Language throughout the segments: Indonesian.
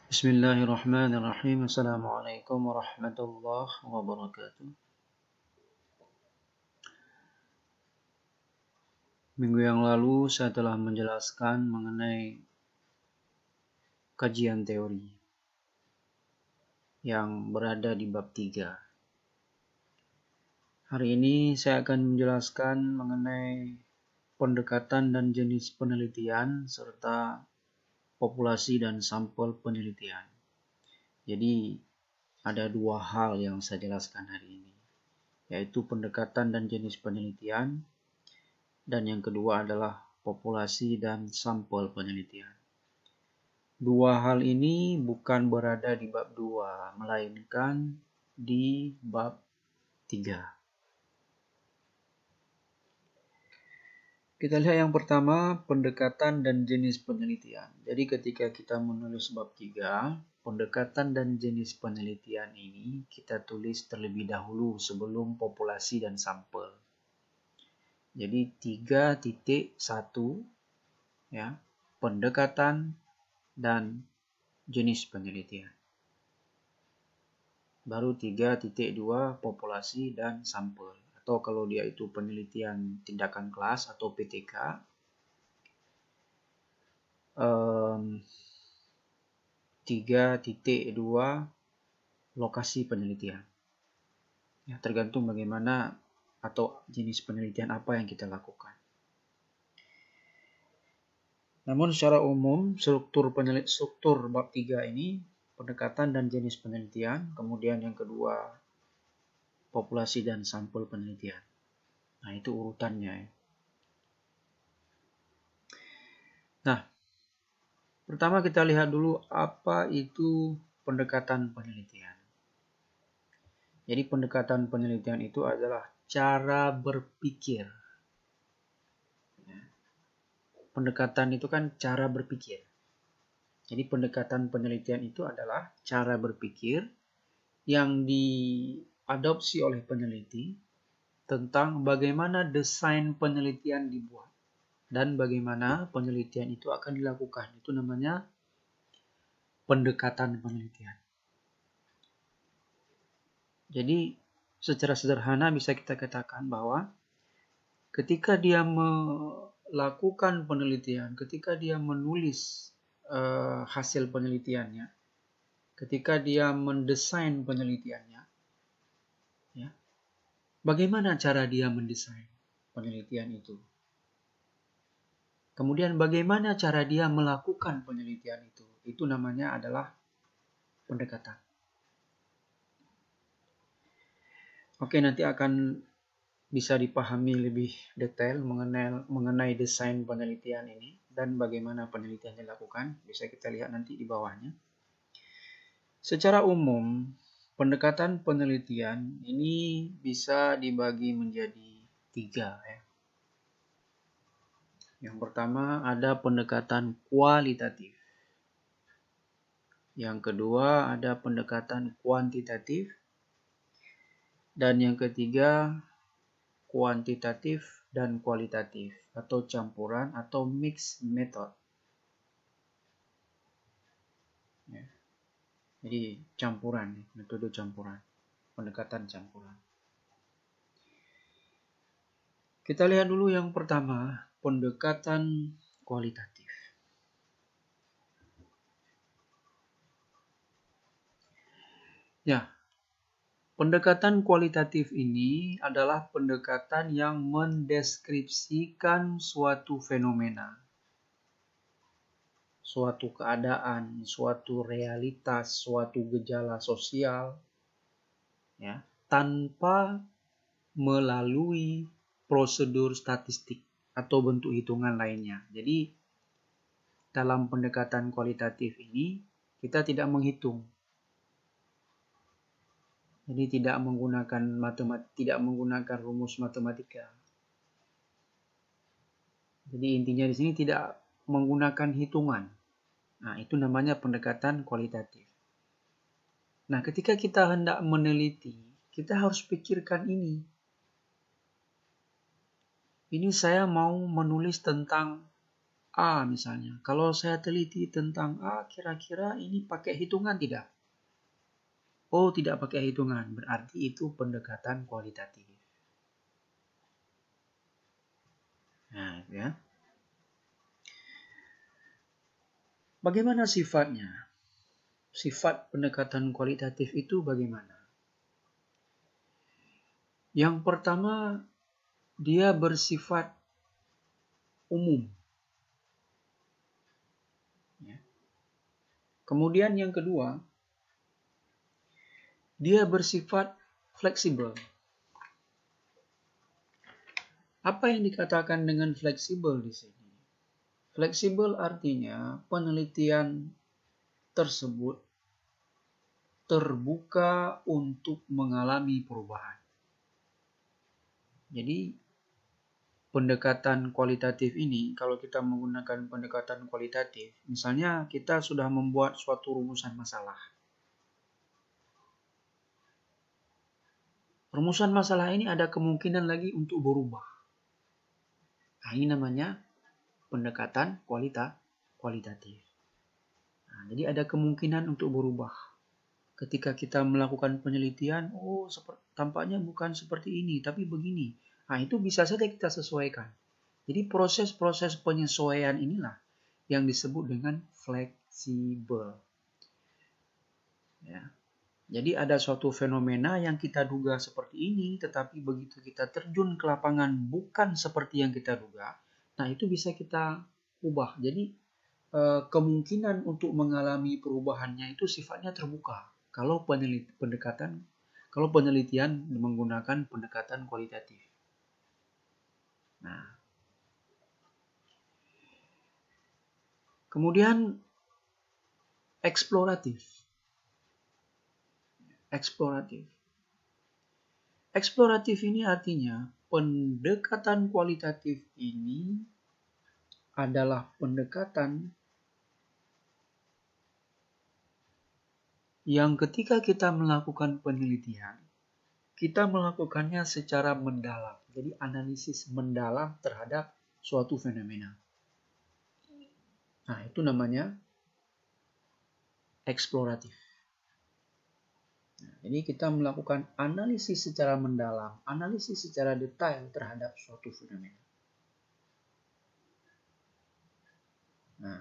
Bismillahirrahmanirrahim. Assalamualaikum warahmatullahi wabarakatuh. Minggu yang lalu saya telah menjelaskan mengenai kajian teori yang berada di bab 3. Hari ini saya akan menjelaskan mengenai pendekatan dan jenis penelitian serta populasi dan sampel penelitian. Jadi ada dua hal yang saya jelaskan hari ini, yaitu pendekatan dan jenis penelitian, dan yang kedua adalah populasi dan sampel penelitian. Dua hal ini bukan berada di bab 2, melainkan di bab 3. Kita lihat yang pertama, pendekatan dan jenis penelitian. Jadi ketika kita menulis bab 3, pendekatan dan jenis penelitian ini kita tulis terlebih dahulu sebelum populasi dan sampel. Jadi 3.1 ya, pendekatan dan jenis penelitian. Baru 3.2 populasi dan sampel. Atau kalau dia itu penelitian tindakan kelas atau PTK, 3.2 lokasi penelitian. Ya, tergantung bagaimana atau jenis penelitian apa yang kita lakukan. Namun secara umum struktur bab 3 ini pendekatan dan jenis penelitian, kemudian yang kedua populasi dan sampel penelitian. Nah, itu urutannya ya. Nah, pertama kita lihat dulu apa itu pendekatan penelitian. Jadi pendekatan penelitian itu adalah cara berpikir. Pendekatan itu kan cara berpikir. Jadi pendekatan penelitian itu adalah cara berpikir yang diadopsi oleh peneliti tentang bagaimana desain penelitian dibuat dan bagaimana penelitian itu akan dilakukan. Itu namanya pendekatan penelitian. Jadi secara sederhana bisa kita katakan bahwa ketika dia melakukan penelitian, ketika dia menulis hasil penelitiannya, ketika dia mendesain penelitiannya, ya, bagaimana cara dia mendesain penelitian itu? Kemudian bagaimana cara dia melakukan penelitian itu? Itu namanya adalah pendekatan. Oke, nanti akan bisa dipahami lebih detail mengenai desain penelitian ini dan bagaimana penelitian dilakukan. Bisa kita lihat nanti di bawahnya. Secara umum, pendekatan penelitian ini bisa dibagi menjadi 3 ya. Yang pertama ada pendekatan kualitatif. Yang kedua ada pendekatan kuantitatif. Dan yang ketiga kuantitatif dan kualitatif atau campuran atau mixed method. Ya. Jadi campuran, metode campuran, pendekatan campuran. Kita lihat dulu yang pertama, pendekatan kualitatif. Ya, pendekatan kualitatif ini adalah pendekatan yang mendeskripsikan suatu fenomena, suatu keadaan, suatu realitas, suatu gejala sosial, ya, tanpa melalui prosedur statistik atau bentuk hitungan lainnya. Jadi dalam pendekatan kualitatif ini kita tidak menghitung. Jadi tidak menggunakan rumus matematika. Jadi intinya di sini tidak menggunakan hitungan. Nah, itu namanya pendekatan kualitatif. Nah, ketika kita hendak meneliti, kita harus pikirkan ini. Ini saya mau menulis tentang A misalnya. Kalau saya teliti tentang A, kira-kira ini pakai hitungan tidak? Oh, tidak pakai hitungan. Berarti itu pendekatan kualitatif. Nah, ya. Bagaimana sifatnya? Sifat pendekatan kualitatif itu bagaimana? Yang pertama, dia bersifat umum. Ya. Kemudian yang kedua, dia bersifat fleksibel. Apa yang dikatakan dengan fleksibel di sini? Fleksibel artinya penelitian tersebut terbuka untuk mengalami perubahan. Jadi pendekatan kualitatif ini, kalau kita menggunakan pendekatan kualitatif, misalnya kita sudah membuat suatu rumusan masalah. Rumusan masalah ini ada kemungkinan lagi untuk berubah. Nah, ini namanya pendekatan kualitatif. Nah, jadi ada kemungkinan untuk berubah. Ketika kita melakukan penelitian, tampaknya bukan seperti ini, tapi begini. Nah, itu bisa saja kita sesuaikan. Jadi proses-proses penyesuaian inilah yang disebut dengan fleksibel. Ya. Jadi ada suatu fenomena yang kita duga seperti ini, tetapi begitu kita terjun ke lapangan bukan seperti yang kita duga, nah itu bisa kita ubah. Jadi kemungkinan untuk mengalami perubahannya itu sifatnya terbuka. Kalau penelitian menggunakan pendekatan kualitatif. Nah, kemudian eksploratif. Eksploratif ini artinya pendekatan kualitatif ini adalah pendekatan yang ketika kita melakukan penelitian, kita melakukannya secara mendalam. Jadi analisis mendalam terhadap suatu fenomena. Nah, itu namanya eksploratif. Nah, jadi kita melakukan analisis secara mendalam, analisis secara detail terhadap suatu fenomena. Nah,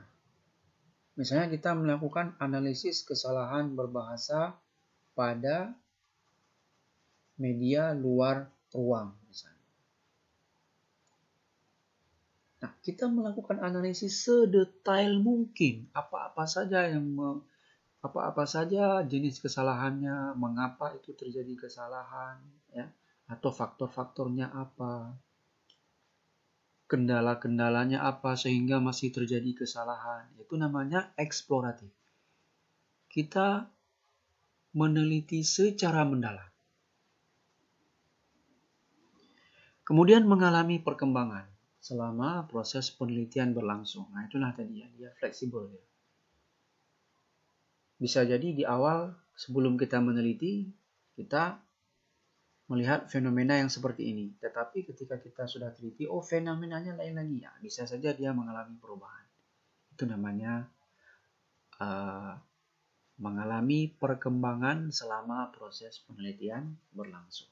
misalnya kita melakukan analisis kesalahan berbahasa pada media luar ruang misalnya. Nah, kita melakukan analisis sedetail mungkin apa-apa saja jenis kesalahannya, mengapa itu terjadi kesalahan, ya, atau faktor-faktornya apa, kendala-kendalanya apa sehingga masih terjadi kesalahan. Itu namanya eksploratif. Kita meneliti secara mendalam. Kemudian mengalami perkembangan selama proses penelitian berlangsung. Nah, itulah tadi ya, dia fleksibel ya. Bisa jadi di awal sebelum kita meneliti, kita melihat fenomena yang seperti ini. Tetapi ketika kita sudah teliti, fenomenanya lain lagi. Ya, bisa saja dia mengalami perubahan. Itu namanya mengalami perkembangan selama proses penelitian berlangsung.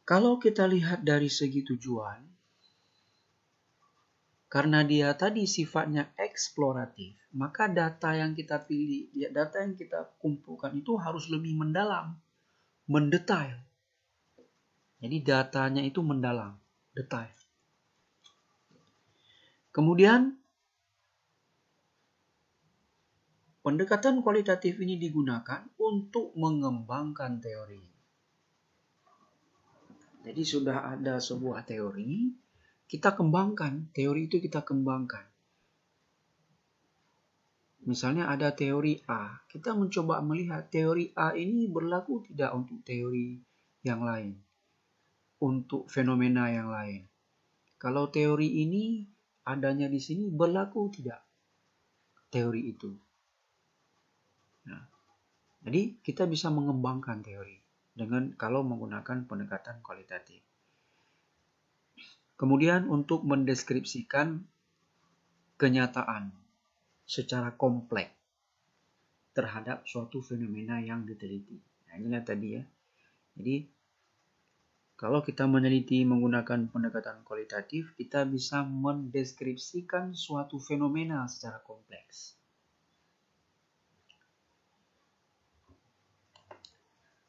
Kalau kita lihat dari segi tujuan, karena dia tadi sifatnya eksploratif, maka data yang kita pilih, data yang kita kumpulkan itu harus lebih mendalam, mendetail. Jadi datanya itu mendalam, detail. Kemudian pendekatan kualitatif ini digunakan untuk mengembangkan teori. Jadi sudah ada sebuah teori, kita kembangkan, teori itu kita kembangkan. Misalnya ada teori A, kita mencoba melihat teori A ini berlaku tidak untuk teori yang lain, untuk fenomena yang lain. Kalau teori ini adanya di sini berlaku tidak teori itu. Nah, jadi kita bisa mengembangkan teori dengan kalau menggunakan pendekatan kualitatif. Kemudian untuk mendeskripsikan kenyataan secara kompleks terhadap suatu fenomena yang diteliti. Nah, inilah tadi ya. Jadi kalau kita meneliti menggunakan pendekatan kualitatif, kita bisa mendeskripsikan suatu fenomena secara kompleks.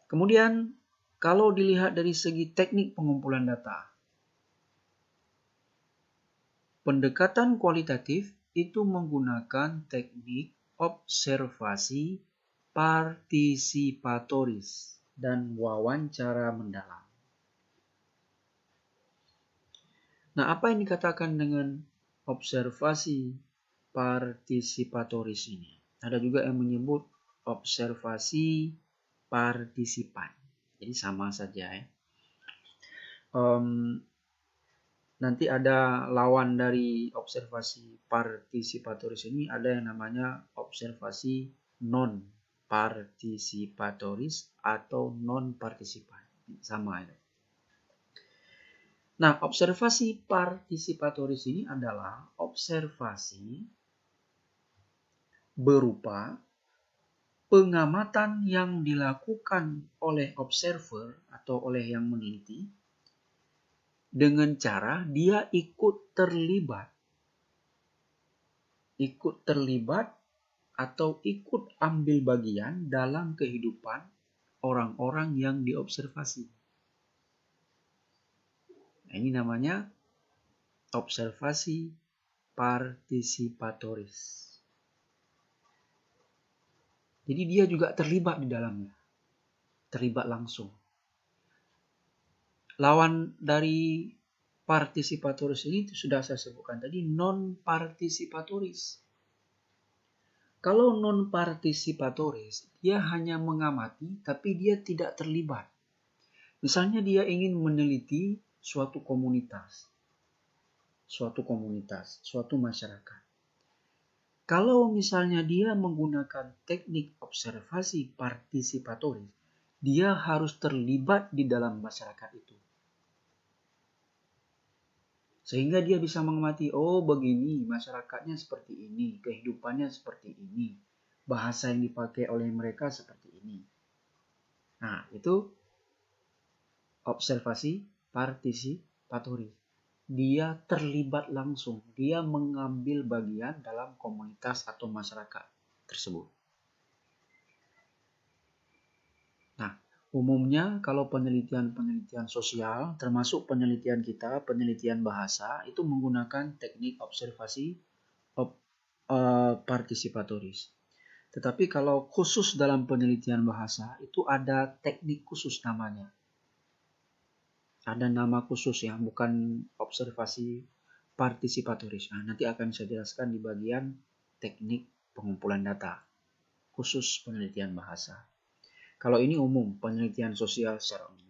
Kemudian, kalau dilihat dari segi teknik pengumpulan data, pendekatan kualitatif itu menggunakan teknik observasi partisipatoris dan wawancara mendalam. Nah, apa yang dikatakan dengan observasi partisipatoris ini? Ada juga yang menyebut observasi partisipan. Jadi sama saja ya. Nanti ada lawan dari observasi partisipatoris ini, ada yang namanya observasi non partisipatoris atau non partisipan. Sama ya. Nah, observasi partisipatoris ini adalah observasi berupa pengamatan yang dilakukan oleh observer atau oleh yang meneliti dengan cara dia ikut terlibat atau ikut ambil bagian dalam kehidupan orang-orang yang diobservasi. Nah, ini namanya observasi partisipatoris. Jadi dia juga terlibat di dalamnya. Terlibat langsung. Lawan dari partisipatoris ini sudah saya sebutkan tadi, non-partisipatoris. Kalau non-partisipatoris, dia hanya mengamati tapi dia tidak terlibat. Misalnya dia ingin meneliti suatu komunitas, suatu masyarakat. Kalau misalnya dia menggunakan teknik observasi partisipatoris, dia harus terlibat di dalam masyarakat itu. Sehingga dia bisa mengamati, oh begini, masyarakatnya seperti ini, kehidupannya seperti ini, bahasa yang dipakai oleh mereka seperti ini. Nah, itu observasi partisipatoris. Dia terlibat langsung, dia mengambil bagian dalam komunitas atau masyarakat tersebut. Nah, umumnya kalau penelitian sosial, termasuk penelitian kita, penelitian bahasa, itu menggunakan teknik observasi partisipatoris. Tetapi kalau khusus dalam penelitian bahasa, itu ada teknik khusus namanya. Ada nama khusus ya, bukan observasi partisipatoris. Nah, nanti akan saya jelaskan di bagian teknik pengumpulan data khusus penelitian bahasa. Kalau ini umum, penelitian sosial secara umum.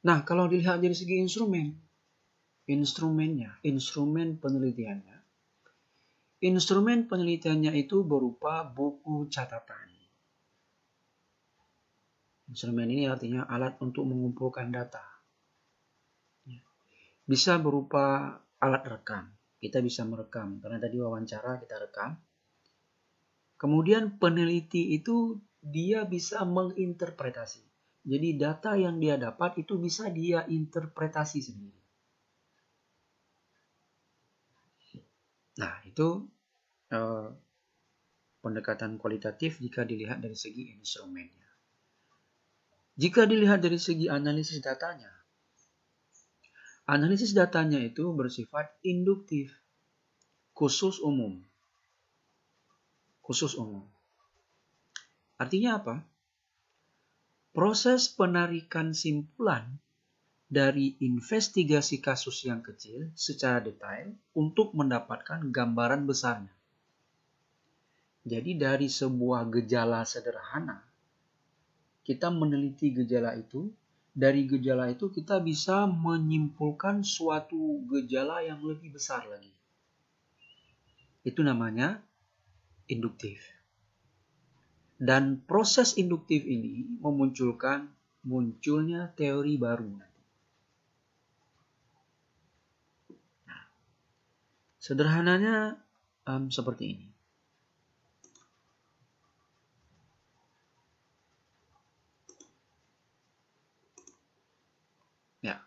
Nah, kalau dilihat dari segi instrumen penelitiannya. Instrumen penelitiannya itu berupa buku catatan. Instrumen ini artinya alat untuk mengumpulkan data. Bisa berupa alat rekam. Kita bisa merekam, karena tadi wawancara kita rekam. Kemudian peneliti itu dia bisa menginterpretasi. Jadi data yang dia dapat itu bisa dia interpretasi sendiri. Nah, itu pendekatan kualitatif jika dilihat dari segi instrumennya. Jika dilihat dari segi analisis datanya itu bersifat induktif, khusus umum. Artinya apa? Proses penarikan simpulan dari investigasi kasus yang kecil secara detail untuk mendapatkan gambaran besarnya. Jadi dari sebuah gejala sederhana, kita meneliti gejala itu. Dari gejala itu kita bisa menyimpulkan suatu gejala yang lebih besar lagi. Itu namanya induktif. Dan proses induktif ini munculnya teori baru. Nah, sederhananya seperti ini. Ya,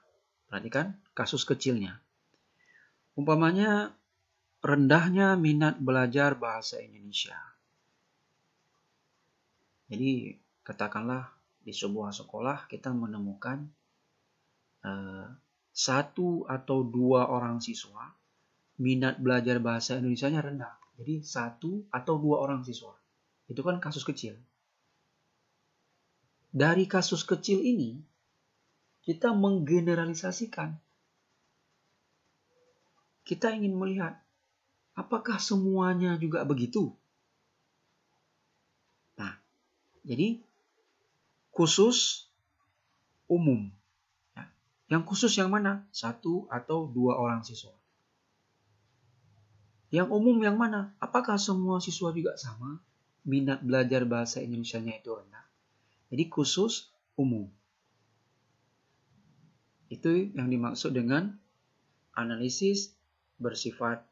perhatikan kasus kecilnya. Umpamanya rendahnya minat belajar bahasa Indonesia. Jadi katakanlah di sebuah sekolah kita menemukan satu atau dua orang siswa minat belajar bahasa Indonesianya rendah. Jadi satu atau dua orang siswa. Itu kan kasus kecil. Dari kasus kecil ini kita menggeneralisasikan. Kita ingin melihat apakah semuanya juga begitu? Nah, jadi khusus, umum. Yang khusus yang mana? Satu atau dua orang siswa. Yang umum yang mana? Apakah semua siswa juga sama? Minat belajar bahasa Indonesianya itu rendah. Jadi khusus, umum. Itu yang dimaksud dengan analisis bersifat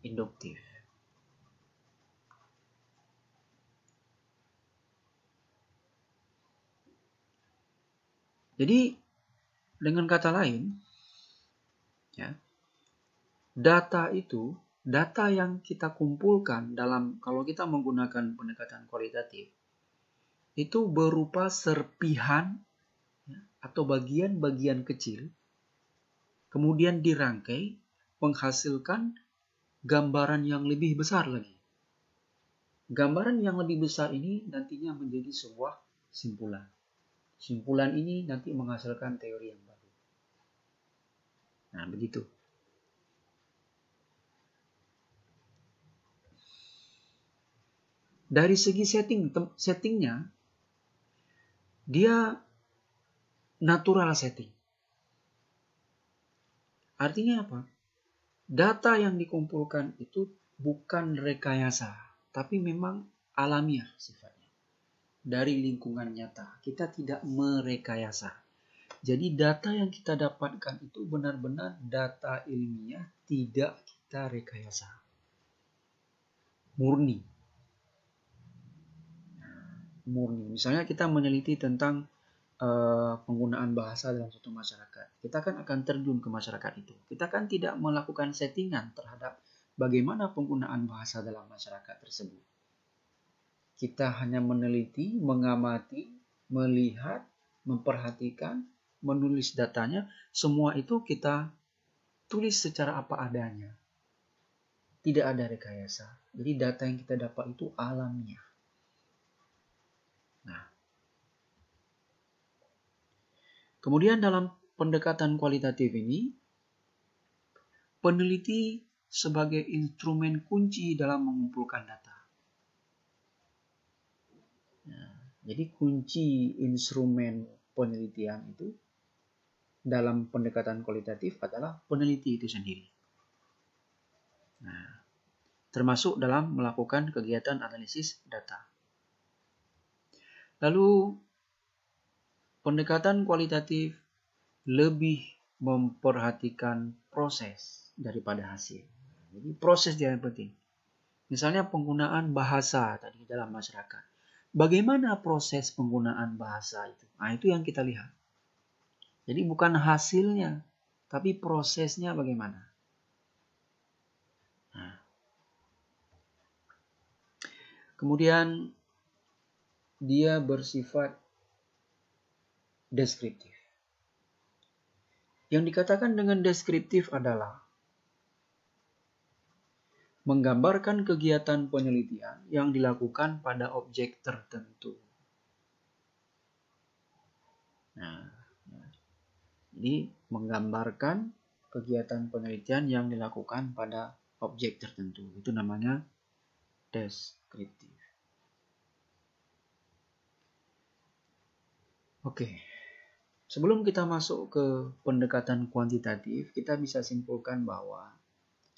induktif. Jadi dengan kata lain, ya, data yang kita kumpulkan kalau kita menggunakan pendekatan kualitatif, itu berupa serpihan atau bagian-bagian kecil, kemudian dirangkai, menghasilkan gambaran yang lebih besar lagi. Gambaran yang lebih besar ini nantinya menjadi sebuah simpulan. Simpulan ini nanti menghasilkan teori yang baru. Nah, begitu. Dari segi settingnya, dia natural setting. Artinya apa? Data yang dikumpulkan itu bukan rekayasa, tapi memang alamiah sifatnya. Dari lingkungan nyata, kita tidak merekayasa. Jadi data yang kita dapatkan itu benar-benar data ilmiah, tidak kita rekayasa. Murni. Misalnya kita meneliti tentang penggunaan bahasa dalam suatu masyarakat. Kita kan akan terjun ke masyarakat itu. Kita kan tidak melakukan settingan terhadap bagaimana penggunaan bahasa dalam masyarakat tersebut. Kita hanya meneliti, mengamati, melihat, memperhatikan, menulis datanya. Semua itu kita tulis secara apa adanya. Tidak ada rekayasa. Jadi data yang kita dapat itu alamiah. Nah, kemudian dalam pendekatan kualitatif ini, peneliti sebagai instrumen kunci dalam mengumpulkan data. Nah, jadi kunci instrumen penelitian itu dalam pendekatan kualitatif adalah peneliti itu sendiri. Nah, termasuk dalam melakukan kegiatan analisis data. Lalu, pendekatan kualitatif lebih memperhatikan proses daripada hasil. Jadi proses yang penting. Misalnya penggunaan bahasa tadi dalam masyarakat. Bagaimana proses penggunaan bahasa itu? Nah, itu yang kita lihat. Jadi bukan hasilnya, tapi prosesnya bagaimana. Nah. Kemudian dia bersifat deskriptif. Yang dikatakan dengan deskriptif adalah menggambarkan kegiatan penelitian yang dilakukan pada objek tertentu. Nah, jadi menggambarkan kegiatan penelitian yang dilakukan pada objek tertentu. Itu namanya deskriptif. Oke. Sebelum kita masuk ke pendekatan kuantitatif, kita bisa simpulkan bahwa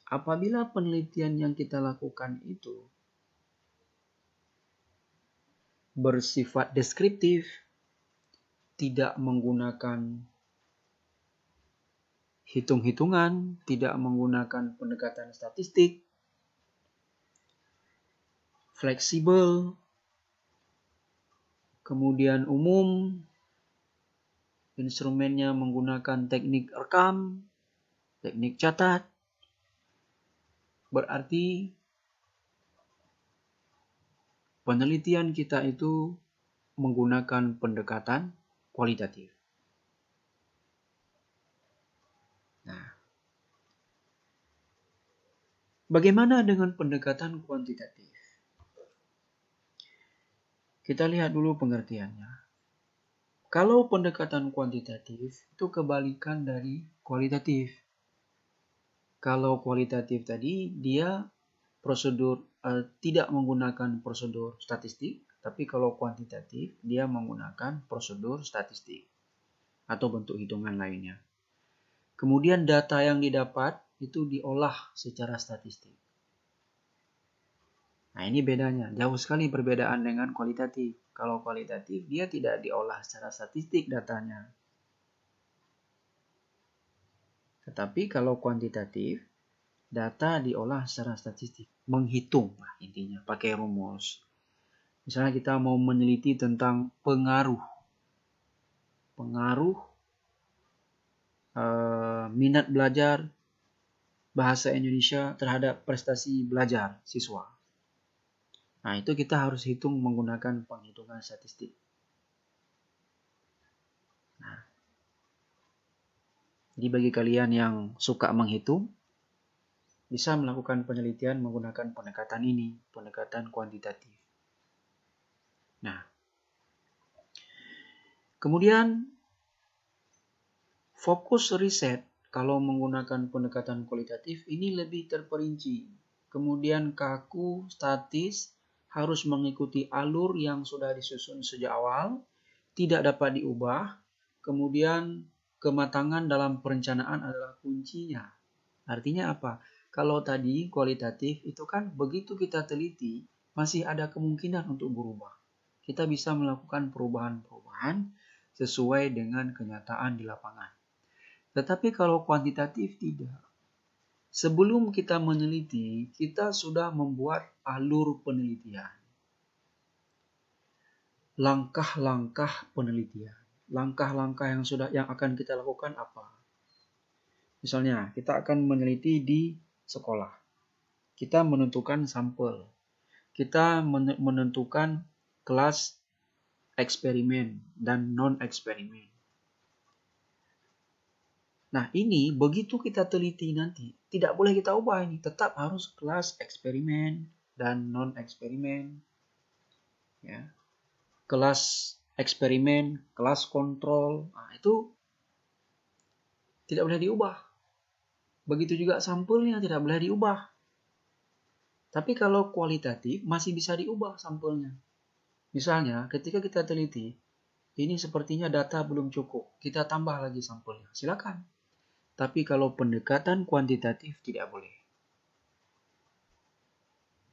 apabila penelitian yang kita lakukan itu bersifat deskriptif, tidak menggunakan hitung-hitungan, tidak menggunakan pendekatan statistik, fleksibel, kemudian umum, instrumennya menggunakan teknik rekam, teknik catat. Berarti penelitian kita itu menggunakan pendekatan kualitatif. Nah, bagaimana dengan pendekatan kuantitatif? Kita lihat dulu pengertiannya. Kalau pendekatan kuantitatif itu kebalikan dari kualitatif. Kalau kualitatif tadi dia prosedur tidak menggunakan prosedur statistik, tapi kalau kuantitatif dia menggunakan prosedur statistik atau bentuk hitungan lainnya. Kemudian data yang didapat itu diolah secara statistik. Nah, ini bedanya. Jauh sekali perbedaan dengan kualitatif. Kalau kualitatif, dia tidak diolah secara statistik datanya. Tetapi kalau kuantitatif, data diolah secara statistik. Menghitung, intinya, pakai rumus. Misalnya kita mau meneliti tentang pengaruh minat belajar bahasa Indonesia terhadap prestasi belajar siswa. Nah, itu kita harus hitung menggunakan penghitungan statistik. Nah, jadi bagi kalian yang suka menghitung, bisa melakukan penelitian menggunakan pendekatan ini, pendekatan kuantitatif. Nah, kemudian fokus riset kalau menggunakan pendekatan kualitatif ini lebih terperinci. Kemudian kaku, statis, harus mengikuti alur yang sudah disusun sejak awal, tidak dapat diubah. Kemudian kematangan dalam perencanaan adalah kuncinya. Artinya apa? Kalau tadi kualitatif itu kan begitu kita teliti, masih ada kemungkinan untuk berubah. Kita bisa melakukan perubahan-perubahan sesuai dengan kenyataan di lapangan. Tetapi kalau kuantitatif tidak. Sebelum kita meneliti, kita sudah membuat alur penelitian. Langkah-langkah penelitian. Langkah-langkah yang akan kita lakukan apa? Misalnya, kita akan meneliti di sekolah. Kita menentukan sampel. Kita menentukan kelas eksperimen dan non-eksperimen. Nah, ini begitu kita teliti nanti, tidak boleh kita ubah ini. Tetap harus kelas eksperimen dan non-eksperimen. Ya. Kelas eksperimen, kelas kontrol, nah, itu tidak boleh diubah. Begitu juga sampelnya tidak boleh diubah. Tapi kalau kualitatif masih bisa diubah sampelnya. Misalnya, ketika kita teliti, ini sepertinya data belum cukup, kita tambah lagi sampelnya. Silakan. Tapi kalau pendekatan kuantitatif tidak boleh.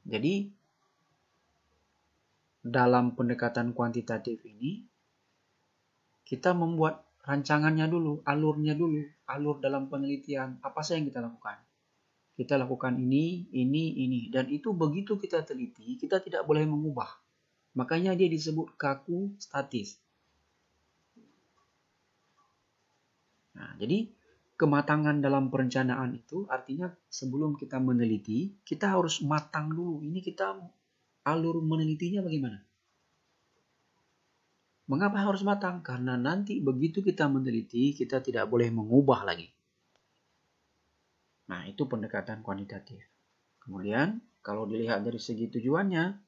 Jadi, dalam pendekatan kuantitatif ini, kita membuat rancangannya dulu, alurnya dulu, alur dalam penelitian, apa saja yang kita lakukan. Kita lakukan ini, dan itu begitu kita teliti, kita tidak boleh mengubah. Makanya dia disebut kaku statis. Nah, jadi kematangan dalam perencanaan itu artinya sebelum kita meneliti, kita harus matang dulu. Ini kita alur menelitinya bagaimana? Mengapa harus matang? Karena nanti begitu kita meneliti, kita tidak boleh mengubah lagi. Nah, itu pendekatan kuantitatif. Kemudian, kalau dilihat dari segi tujuannya,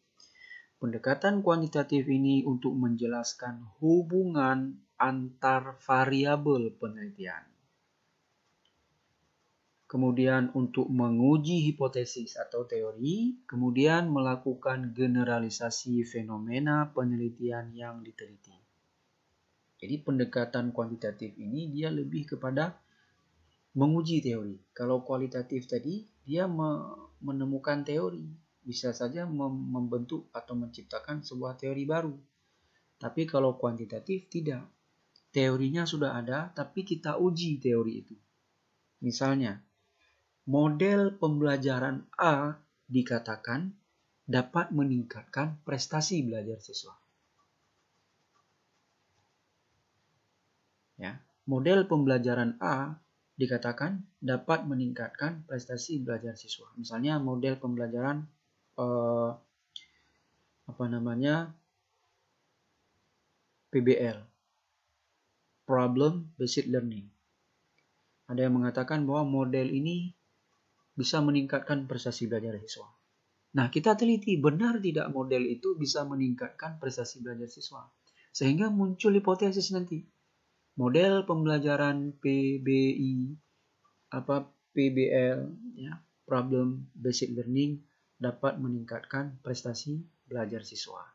pendekatan kuantitatif ini untuk menjelaskan hubungan antar variabel penelitian. Kemudian untuk menguji hipotesis atau teori, kemudian melakukan generalisasi fenomena penelitian yang diteliti. Jadi pendekatan kuantitatif ini dia lebih kepada menguji teori. Kalau kualitatif tadi, dia menemukan teori. bisa saja membentuk atau menciptakan sebuah teori baru. Tapi kalau kuantitatif tidak. Teorinya sudah ada, tapi kita uji teori itu. Misalnya, model pembelajaran A dikatakan dapat meningkatkan prestasi belajar siswa. Ya, model pembelajaran A dikatakan dapat meningkatkan prestasi belajar siswa. Misalnya model pembelajaran PBL, Problem Based Learning. Ada yang mengatakan bahwa model ini bisa meningkatkan prestasi belajar siswa. Nah, kita teliti benar tidak model itu bisa meningkatkan prestasi belajar siswa. Sehingga muncul hipotesis nanti. Model pembelajaran PBL, ya, Problem Based Learning dapat meningkatkan prestasi belajar siswa.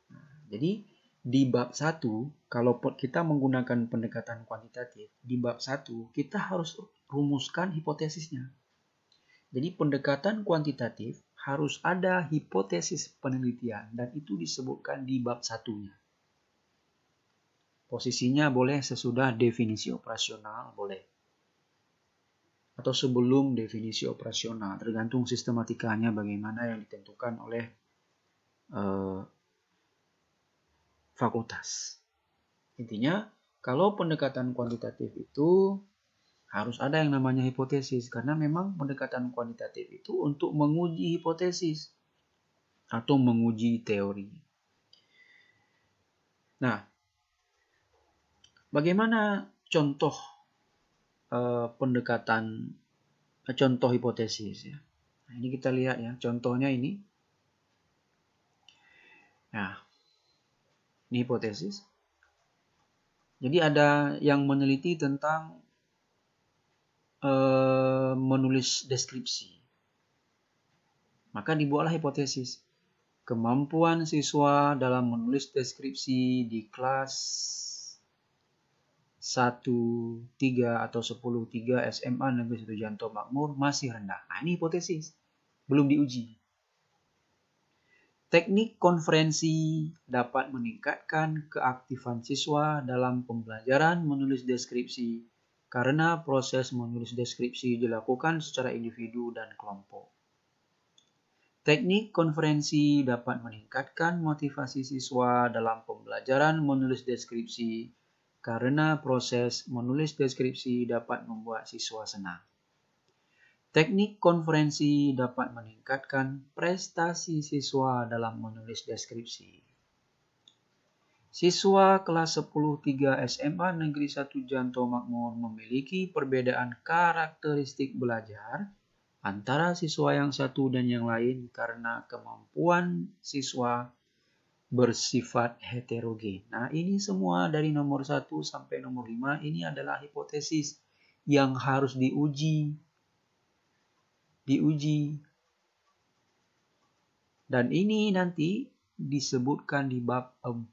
Nah, jadi di bab 1, kalau kita menggunakan pendekatan kuantitatif, di bab 1 kita harus rumuskan hipotesisnya. Jadi pendekatan kuantitatif harus ada hipotesis penelitian dan itu disebutkan di bab 1-nya. Posisinya boleh sesudah definisi operasional, boleh. Atau sebelum definisi operasional, tergantung sistematikanya bagaimana yang ditentukan oleh fakultas. Intinya, kalau pendekatan kuantitatif itu harus ada yang namanya hipotesis, karena memang pendekatan kuantitatif itu untuk menguji hipotesis atau menguji teori. Nah, bagaimana contoh contoh hipotesis ya? Nah, ini kita lihat ya, contohnya ini. Nah, ini hipotesis. Jadi ada yang meneliti tentang menulis deskripsi. Maka dibuatlah hipotesis. Kemampuan siswa dalam menulis deskripsi di kelas 1-3 atau 10-3 SMA Negeri 1 Janto Makmur masih rendah. Nah, ini hipotesis. Belum diuji. Teknik konferensi dapat meningkatkan keaktifan siswa dalam pembelajaran menulis deskripsi karena proses menulis deskripsi dilakukan secara individu dan kelompok. Teknik konferensi dapat meningkatkan motivasi siswa dalam pembelajaran menulis deskripsi karena proses menulis deskripsi dapat membuat siswa senang. Teknik konferensi dapat meningkatkan prestasi siswa dalam menulis deskripsi. Siswa kelas 10-3 SMA Negeri 1 Janto Makmur memiliki perbedaan karakteristik belajar antara siswa yang satu dan yang lain karena kemampuan siswa bersifat heterogen. Nah, ini semua dari nomor 1 sampai nomor 5 ini adalah hipotesis yang harus diuji. Dan ini nanti disebutkan di bab 4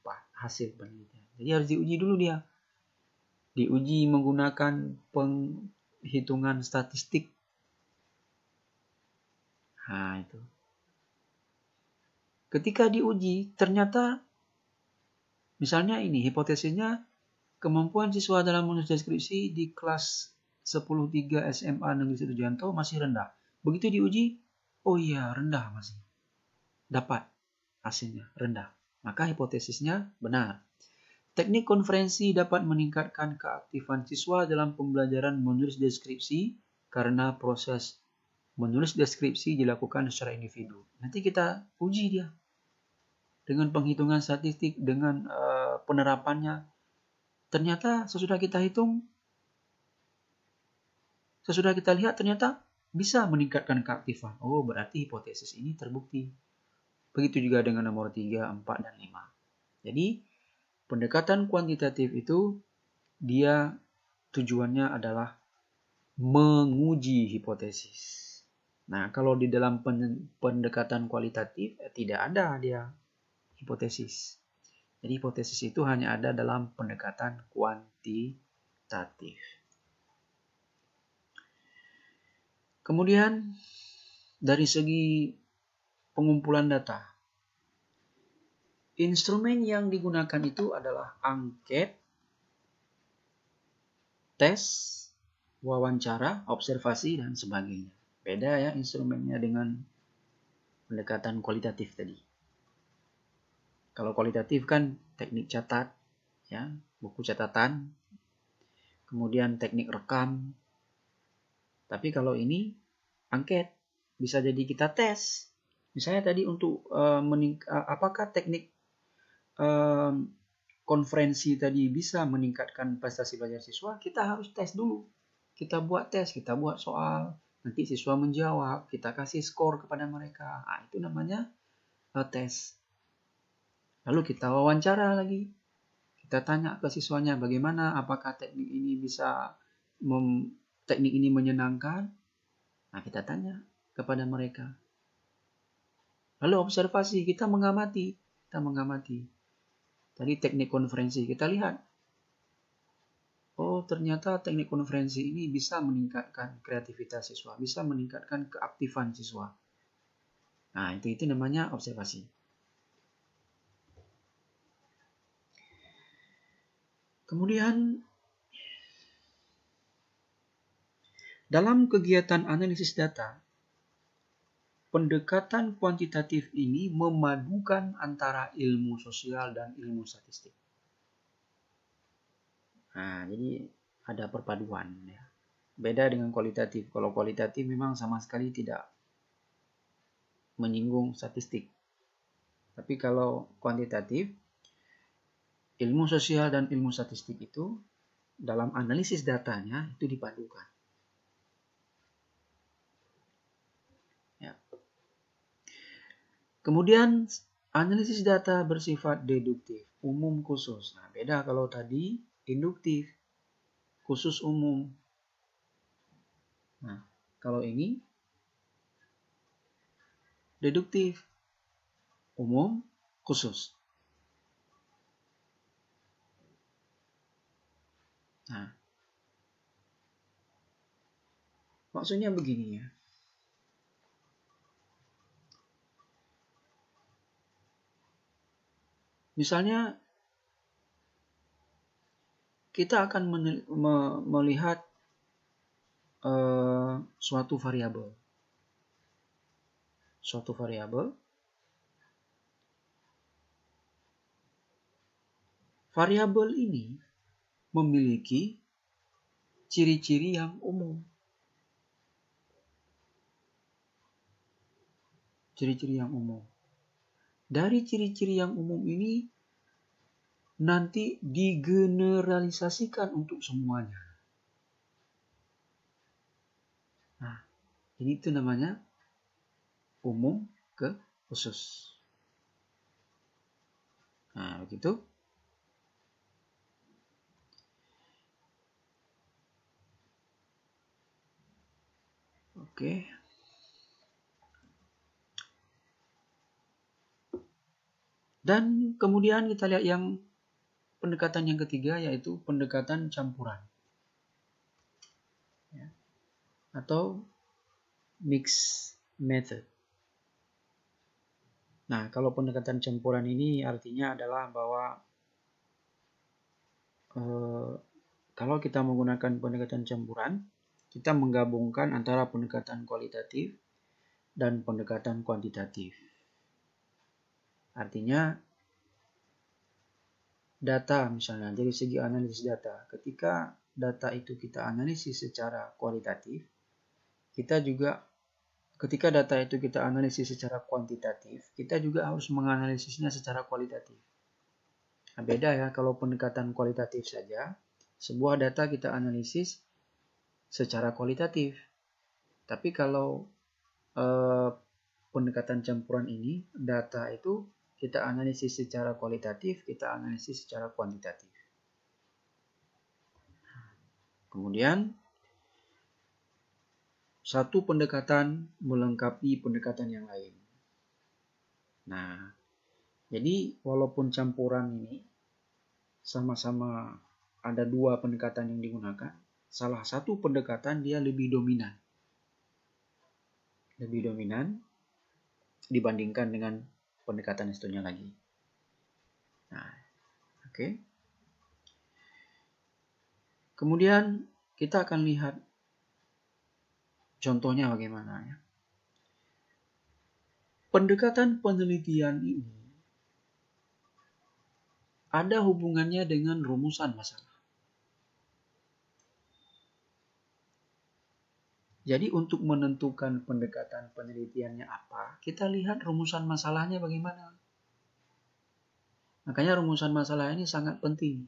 hasil penelitian. Jadi harus diuji dulu dia. Diuji menggunakan penghitungan statistik. Nah, itu. Ketika diuji, ternyata misalnya ini hipotesisnya kemampuan siswa dalam menulis deskripsi di kelas 10-3 SMA Negeri 1 Janto masih rendah. Begitu diuji, oh iya rendah masih. Dapat hasilnya rendah. Maka hipotesisnya benar. Teknik konferensi dapat meningkatkan keaktifan siswa dalam pembelajaran menulis deskripsi karena proses menulis deskripsi dilakukan secara individu. Nanti kita uji dia dengan penghitungan statistik, dengan penerapannya. Ternyata sesudah kita lihat ternyata bisa meningkatkan keaktifan. Oh, berarti hipotesis ini terbukti. Begitu juga dengan nomor 3, 4, dan 5. Jadi, pendekatan kuantitatif itu dia tujuannya adalah menguji hipotesis. Nah, kalau di dalam pendekatan kualitatif tidak ada dia hipotesis. Jadi hipotesis itu hanya ada dalam pendekatan kuantitatif. Kemudian dari segi pengumpulan data, instrumen yang digunakan itu adalah angket, tes, wawancara, observasi, dan sebagainya. Beda ya instrumennya dengan pendekatan kualitatif tadi. Kalau kualitatif kan teknik catat, ya, buku catatan, kemudian teknik rekam. Tapi kalau ini angket, bisa jadi kita tes. Misalnya tadi untuk apakah teknik konferensi tadi bisa meningkatkan prestasi belajar siswa, kita harus tes dulu. Kita buat tes, kita buat soal, nanti siswa menjawab, kita kasih skor kepada mereka. Nah, itu namanya tes. Lalu kita wawancara lagi. Kita tanya ke siswanya bagaimana, apakah teknik ini bisa teknik ini menyenangkan. Nah, kita tanya kepada mereka. Lalu observasi, kita mengamati. Tadi teknik konferensi, kita lihat. Oh, ternyata teknik konferensi ini bisa meningkatkan kreativitas siswa, bisa meningkatkan keaktifan siswa. Nah, itu namanya observasi. Kemudian, dalam kegiatan analisis data, pendekatan kuantitatif ini memadukan antara ilmu sosial dan ilmu statistik. Nah, jadi ada perpaduan ya. Beda dengan kualitatif. Kalau kualitatif memang sama sekali tidak menyinggung statistik. Tapi kalau kuantitatif, ilmu sosial dan ilmu statistik itu dalam analisis datanya itu dipadukan. Ya. Kemudian analisis data bersifat deduktif, umum khusus. Nah, beda kalau tadi induktif, khusus umum. Nah, kalau ini deduktif, umum, khusus. Nah, maksudnya begini ya. Misalnya kita akan melihat suatu variabel. Variabel ini memiliki ciri-ciri yang umum. Dari ciri-ciri yang umum ini nanti digeneralisasikan untuk semuanya. Nah, ini itu namanya umum ke khusus. Nah, begitu. Oke. Dan kemudian kita lihat yang pendekatan yang ketiga, yaitu pendekatan campuran. Ya. Atau mixed method. Nah, kalau pendekatan campuran ini artinya adalah bahwa kalau kita menggunakan pendekatan campuran, kita menggabungkan antara pendekatan kualitatif dan pendekatan kuantitatif. Artinya, data misalnya, dari segi analisis data, ketika data itu kita analisis secara kualitatif, ketika data itu kita analisis secara kuantitatif, kita juga harus menganalisisnya secara kualitatif. Nah, beda ya, kalau pendekatan kualitatif saja, sebuah data kita analisis secara kualitatif. Tapi kalau pendekatan campuran ini, data itu kita analisis secara kualitatif, kita analisis secara kuantitatif. Kemudian, satu pendekatan melengkapi pendekatan yang lain. Nah, jadi walaupun campuran ini sama-sama ada dua pendekatan yang digunakan, salah satu pendekatan dia lebih dominan. lebih dominan dibandingkan dengan pendekatan S2-nya lagi. Nah, oke. Kemudian kita akan lihat contohnya bagaimana ya. Pendekatan penelitian ini ada hubungannya dengan rumusan masalah. Jadi untuk menentukan pendekatan penelitiannya apa, kita lihat rumusan masalahnya bagaimana. Makanya rumusan masalah ini sangat penting.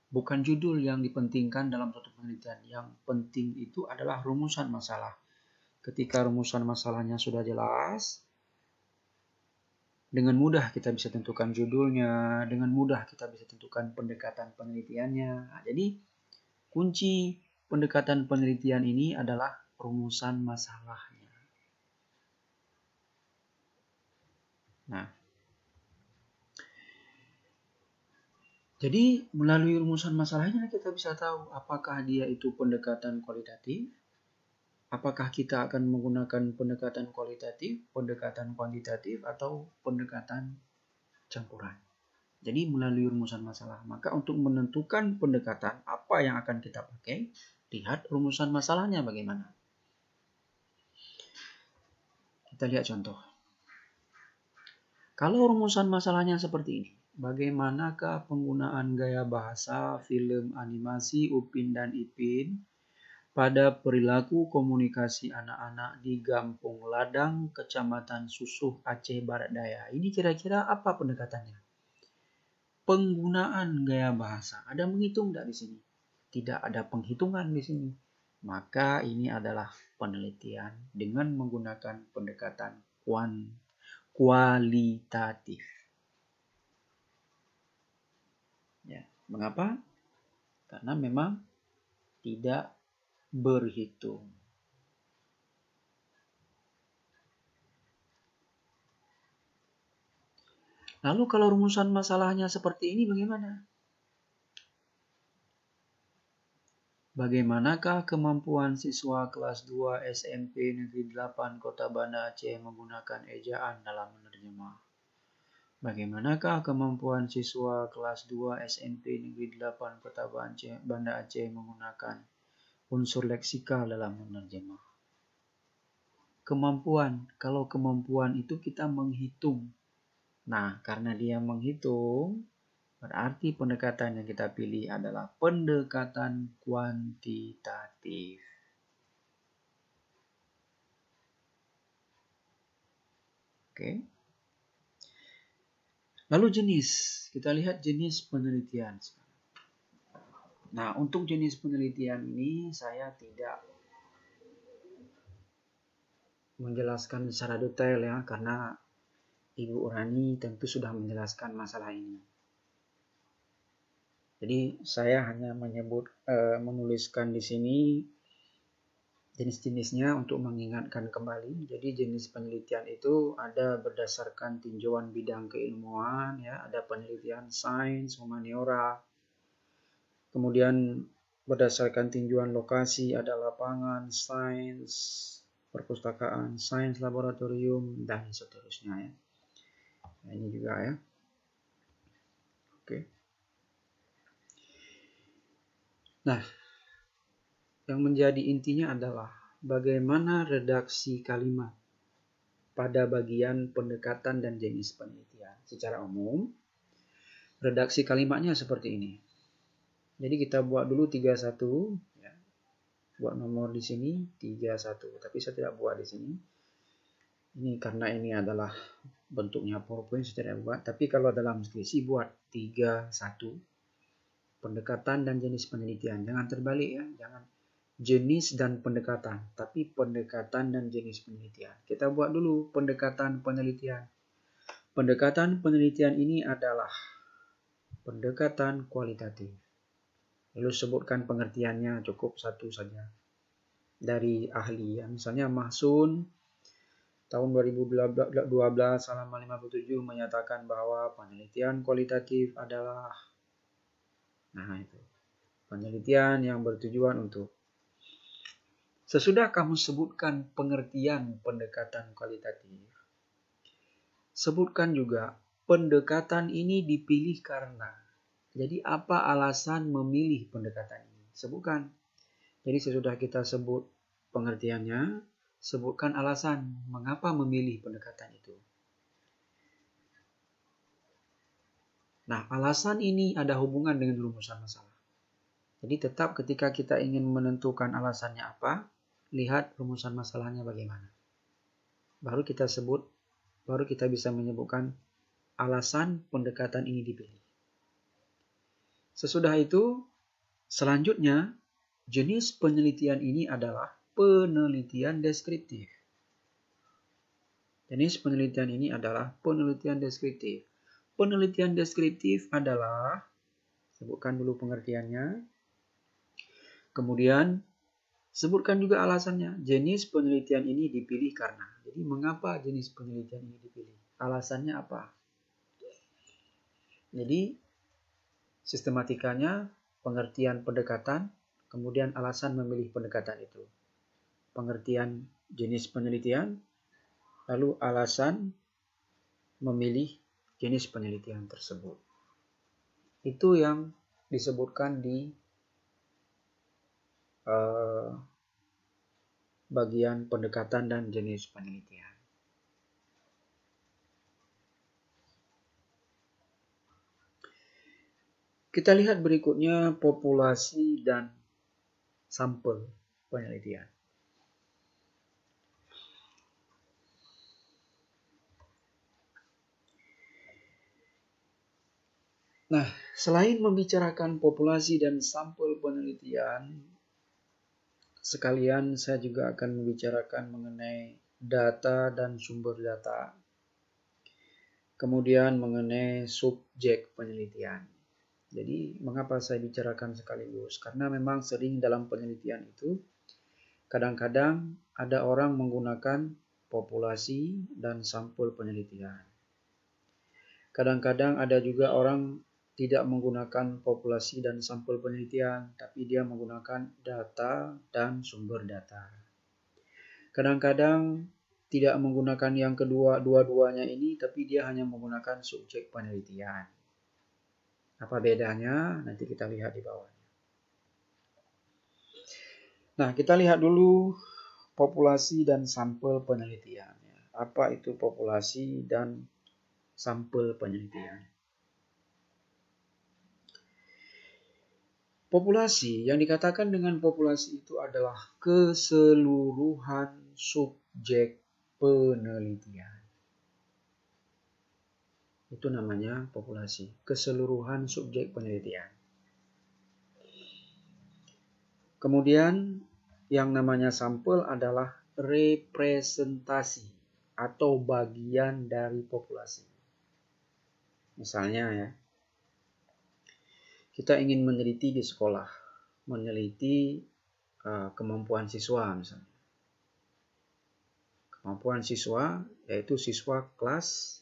Bukan judul yang dipentingkan dalam suatu penelitian. Yang penting itu adalah rumusan masalah. Ketika rumusan masalahnya sudah jelas, dengan mudah kita bisa tentukan judulnya, dengan mudah kita bisa tentukan pendekatan penelitiannya. Nah, jadi kunci pendekatan penelitian ini adalah rumusan masalahnya. Nah, jadi melalui rumusan masalahnya kita bisa tahu apakah dia itu pendekatan kualitatif, apakah kita akan menggunakan pendekatan kualitatif, pendekatan kuantitatif, atau pendekatan campuran. Jadi melalui rumusan masalah. Maka untuk menentukan pendekatan apa yang akan kita pakai, lihat rumusan masalahnya bagaimana. Kita lihat contoh. Kalau rumusan masalahnya seperti ini, bagaimanakah penggunaan gaya bahasa, film, animasi, Upin dan Ipin pada perilaku komunikasi anak-anak di Gampung Ladang, Kecamatan Susuh, Aceh Barat Daya? Ini kira-kira apa pendekatannya? Penggunaan gaya bahasa. Ada menghitung tidak di sini? Tidak ada penghitungan di sini. Maka ini adalah penelitian dengan menggunakan pendekatan kualitatif. Ya, mengapa? Karena memang tidak berhitung. Lalu kalau rumusan masalahnya seperti ini bagaimana? Bagaimanakah kemampuan siswa kelas 2 SMP Negeri 8 Kota Banda Aceh menggunakan ejaan dalam menerjemah? Bagaimanakah kemampuan siswa kelas 2 SMP Negeri 8 Kota Banda Aceh menggunakan unsur leksikal dalam menerjemah? Kemampuan, kalau kemampuan itu kita menghitung. Nah, karena dia menghitung, berarti pendekatan yang kita pilih adalah pendekatan kuantitatif. Oke. Lalu jenis, kita lihat jenis penelitian. Nah, untuk jenis penelitian ini saya tidak menjelaskan secara detail ya, karena Ibu Urani tentu sudah menjelaskan masalah ini. Jadi saya hanya menuliskan di sini jenis-jenisnya untuk mengingatkan kembali. Jadi jenis penelitian itu ada berdasarkan tinjauan bidang keilmuan, ya, ada penelitian sains, humaniora. Kemudian berdasarkan tinjauan lokasi ada lapangan, sains, perpustakaan, sains laboratorium, dan seterusnya ya. Nah, ini juga ya. Oke. Nah, yang menjadi intinya adalah bagaimana redaksi kalimat pada bagian pendekatan dan jenis penelitian. Secara umum, redaksi kalimatnya seperti ini. Jadi kita buat dulu 31, ya. Buat nomor di sini 31, tapi saya tidak buat di sini. Ini karena ini adalah bentuknya PowerPoint, saya tidak buat. Tapi kalau dalam skripsi buat 31. Pendekatan dan jenis penelitian. Jangan terbalik ya, jangan jenis dan pendekatan, tapi pendekatan dan jenis penelitian. Kita buat dulu pendekatan penelitian. Pendekatan penelitian ini adalah pendekatan kualitatif. Lalu sebutkan pengertiannya, cukup satu saja dari ahli. Ya. Misalnya Mahsun tahun 2012 halaman 57 menyatakan bahwa penelitian kualitatif adalah, nah itu, penelitian yang bertujuan untuk Sesudah kamu sebutkan pengertian pendekatan kualitatif, sebutkan juga pendekatan ini dipilih karena. Jadi apa alasan memilih pendekatan ini? Sebutkan. Jadi sesudah kita sebut pengertiannya, sebutkan alasan mengapa memilih pendekatan itu. Nah, alasan ini ada hubungan dengan rumusan masalah. Jadi tetap ketika kita ingin menentukan alasannya apa, lihat rumusan masalahnya bagaimana. Baru kita bisa menyebutkan alasan pendekatan ini dipilih. Sesudah itu, selanjutnya, jenis penelitian ini adalah penelitian deskriptif. Jenis penelitian ini adalah penelitian deskriptif. Penelitian deskriptif adalah, sebutkan dulu pengertiannya, kemudian sebutkan juga alasannya. Jenis penelitian ini dipilih karena. Jadi mengapa jenis penelitian ini dipilih? Alasannya apa? Jadi sistematikanya pengertian pendekatan, kemudian alasan memilih pendekatan itu. Pengertian jenis penelitian, lalu alasan memilih jenis penelitian tersebut. Itu yang disebutkan di bagian pendekatan dan jenis penelitian. Kita lihat berikutnya populasi dan sampel penelitian. Nah, selain membicarakan populasi dan sampel penelitian, sekalian saya juga akan membicarakan mengenai data dan sumber data, kemudian mengenai subjek penelitian. Jadi, mengapa saya bicarakan sekaligus? Karena memang sering dalam penelitian itu, kadang-kadang ada orang menggunakan populasi dan sampel penelitian. Kadang-kadang ada juga orang tidak menggunakan populasi dan sampel penelitian, tapi dia menggunakan data dan sumber data. Kadang-kadang tidak menggunakan yang dua-duanya ini, tapi dia hanya menggunakan subjek penelitian. Apa bedanya? Nanti kita lihat di bawah. Nah, kita lihat dulu populasi dan sampel penelitian. Apa itu populasi dan sampel penelitian? Populasi, yang dikatakan dengan populasi itu adalah keseluruhan subjek penelitian. Itu namanya populasi, keseluruhan subjek penelitian. Kemudian yang namanya sampel adalah representasi atau bagian dari populasi. Misalnya ya, kita ingin meneliti di sekolah, meneliti kemampuan siswa misalnya. Kemampuan siswa yaitu siswa kelas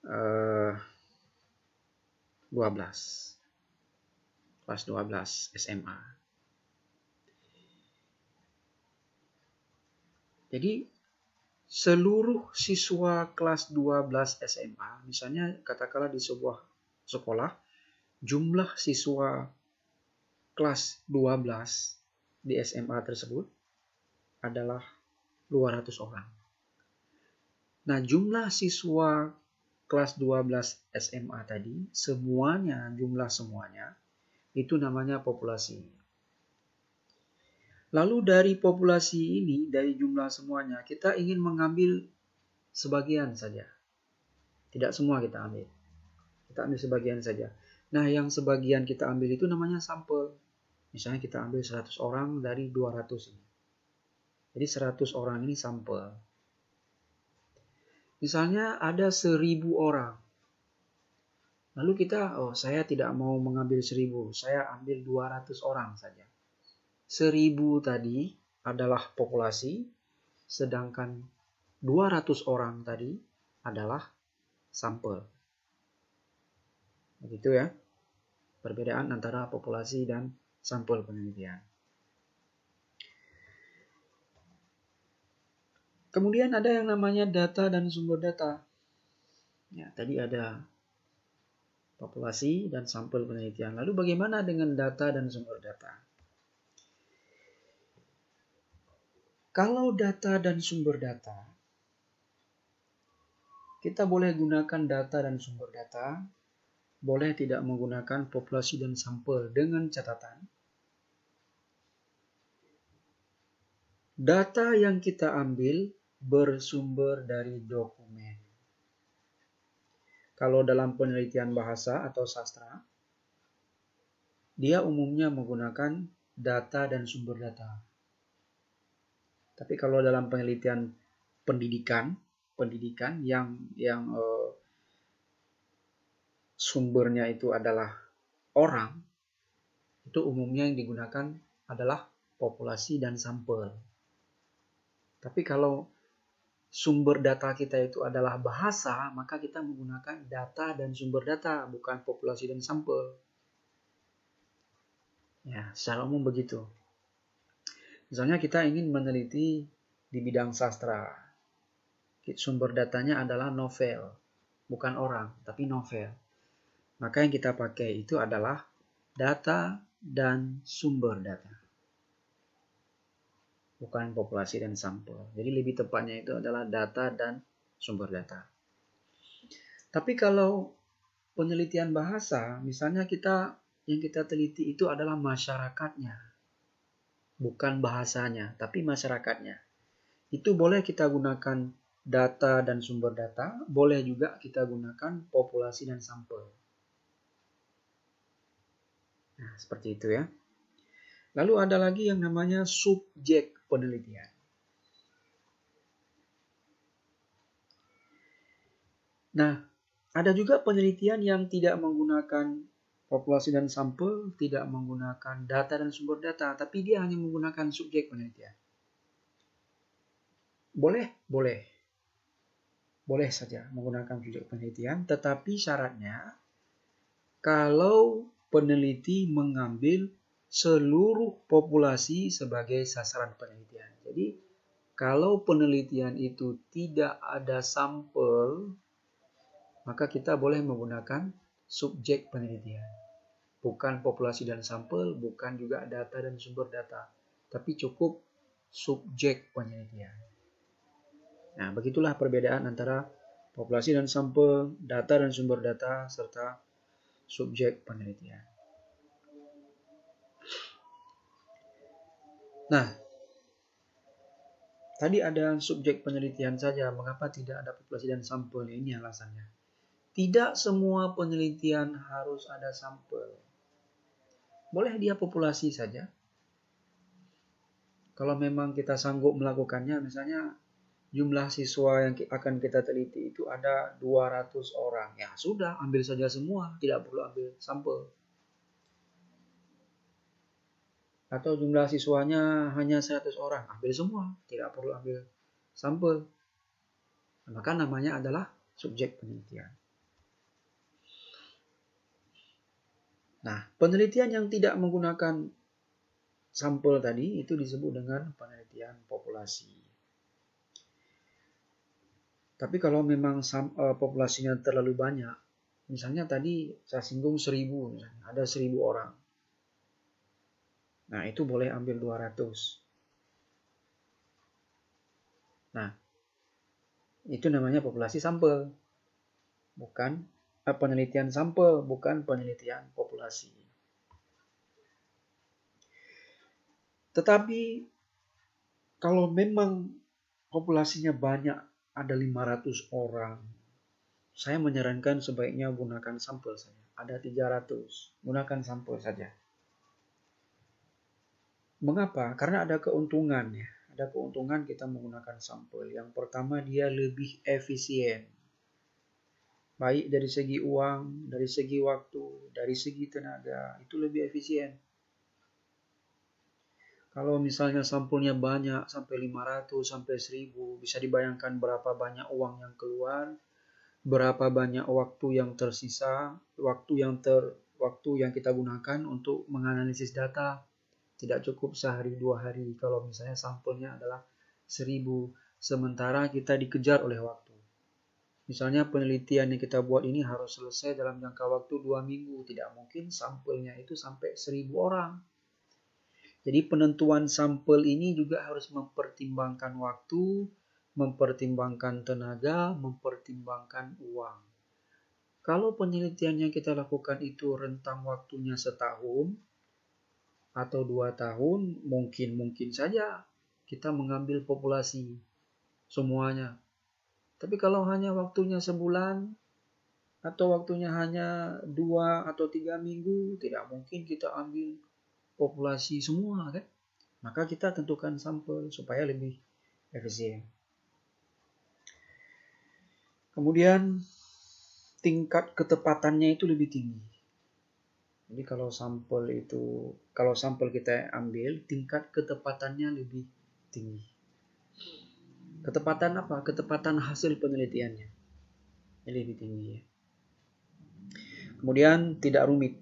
12. Kelas 12 SMA. Jadi seluruh siswa kelas 12 SMA, misalnya katakanlah di sebuah sekolah, jumlah siswa kelas 12 di SMA tersebut adalah 200 orang. Nah, jumlah siswa kelas 12 SMA tadi, jumlah semuanya, itu namanya populasi. Lalu dari populasi ini, dari jumlah semuanya, kita ingin mengambil sebagian saja. Tidak semua kita ambil. Kita ambil sebagian saja. Nah, yang sebagian kita ambil itu namanya sampel. Misalnya kita ambil 100 orang dari 200 ini. Jadi 100 orang ini sampel. Misalnya ada 1000 orang. Lalu kita, saya tidak mau mengambil 1000, saya ambil 200 orang saja. 1000 tadi adalah populasi, sedangkan 200 orang tadi adalah sampel. Begitu ya, perbedaan antara populasi dan sampel penelitian. Kemudian ada yang namanya data dan sumber data. Ya, tadi ada populasi dan sampel penelitian. Lalu bagaimana dengan data dan sumber data? Kalau data dan sumber data, kita boleh gunakan data dan sumber data, boleh tidak menggunakan populasi dan sampel dengan catatan data yang kita ambil bersumber dari dokumen. Kalau dalam penelitian bahasa atau sastra, dia umumnya menggunakan data dan sumber data. Tapi kalau dalam penelitian pendidikan yang sumbernya itu adalah orang, itu umumnya yang digunakan adalah populasi dan sampel. Tapi kalau sumber data kita itu adalah bahasa, maka kita menggunakan data dan sumber data, bukan populasi dan sampel. Ya, secara umum begitu. Misalnya kita ingin meneliti di bidang sastra. Sumber datanya adalah novel, bukan orang, tapi novel. Maka yang kita pakai itu adalah data dan sumber data, bukan populasi dan sampel. Jadi lebih tepatnya itu adalah data dan sumber data. Tapi kalau penelitian bahasa, misalnya yang kita teliti itu adalah masyarakatnya, bukan bahasanya, tapi masyarakatnya. Itu boleh kita gunakan data dan sumber data, boleh juga kita gunakan populasi dan sampel. Nah, seperti itu ya. Lalu ada lagi yang namanya subjek penelitian. Nah, ada juga penelitian yang tidak menggunakan populasi dan sampel, tidak menggunakan data dan sumber data, tapi dia hanya menggunakan subjek penelitian. Boleh saja menggunakan subjek penelitian, tetapi syaratnya kalau peneliti mengambil seluruh populasi sebagai sasaran penelitian. Jadi, kalau penelitian itu tidak ada sampel, maka kita boleh menggunakan subjek penelitian. Bukan populasi dan sampel, bukan juga data dan sumber data, tapi cukup subjek penelitian. Nah, begitulah perbedaan antara populasi dan sampel, data dan sumber data, serta subjek penelitian. Nah, tadi ada subjek penelitian saja, mengapa tidak ada populasi dan sampel? Ini alasannya. Tidak semua penelitian harus ada sampel. Boleh dia populasi saja. Kalau memang kita sanggup melakukannya, misalnya jumlah siswa yang akan kita teliti itu ada 200 orang. Ya sudah, ambil saja semua, tidak perlu ambil sampel. Atau jumlah siswanya hanya 100 orang, ambil semua, tidak perlu ambil sampel. Maka namanya adalah subjek penelitian. Nah, penelitian yang tidak menggunakan sampel tadi itu disebut dengan penelitian populasi. Tapi kalau memang populasinya terlalu banyak, misalnya tadi saya singgung 1000, misalnya, ada 1000 orang. Nah, itu boleh ambil 200. Nah, itu namanya populasi sampel. Bukan penelitian sampel, bukan penelitian populasi. Tetapi kalau memang populasinya banyak, ada 500 orang, saya menyarankan sebaiknya gunakan sampel saja. Ada 300, gunakan sampel saja. Mengapa? Karena ada keuntungan ya. Ada keuntungan kita menggunakan sampel. Yang pertama, dia lebih efisien. Baik dari segi uang, dari segi waktu, dari segi tenaga, itu lebih efisien. Kalau misalnya sampelnya banyak, sampai 500, sampai 1000, bisa dibayangkan berapa banyak uang yang keluar, berapa banyak waktu yang tersisa, waktu yang kita gunakan untuk menganalisis data. Tidak cukup sehari 2 hari kalau misalnya sampelnya adalah 1000. sementara kita dikejar oleh waktu. Misalnya penelitian yang kita buat ini harus selesai dalam jangka waktu 2 minggu. Tidak mungkin sampelnya itu sampai 1000 orang. Jadi penentuan sampel ini juga harus mempertimbangkan waktu, mempertimbangkan tenaga, mempertimbangkan uang. Kalau penelitian yang kita lakukan itu rentang waktunya setahun atau 2 tahun, mungkin saja kita mengambil populasi semuanya. Tapi kalau hanya waktunya sebulan atau waktunya hanya 2 atau 3 minggu, tidak mungkin kita ambil populasi semua, kan? Maka kita tentukan sampel supaya lebih efisien. Kemudian tingkat ketepatannya itu lebih tinggi. Jadi kalau sampel kita ambil, tingkat ketepatannya lebih tinggi. Ketepatan apa? Ketepatan hasil penelitiannya lebih tinggi, ya. Kemudian tidak rumit.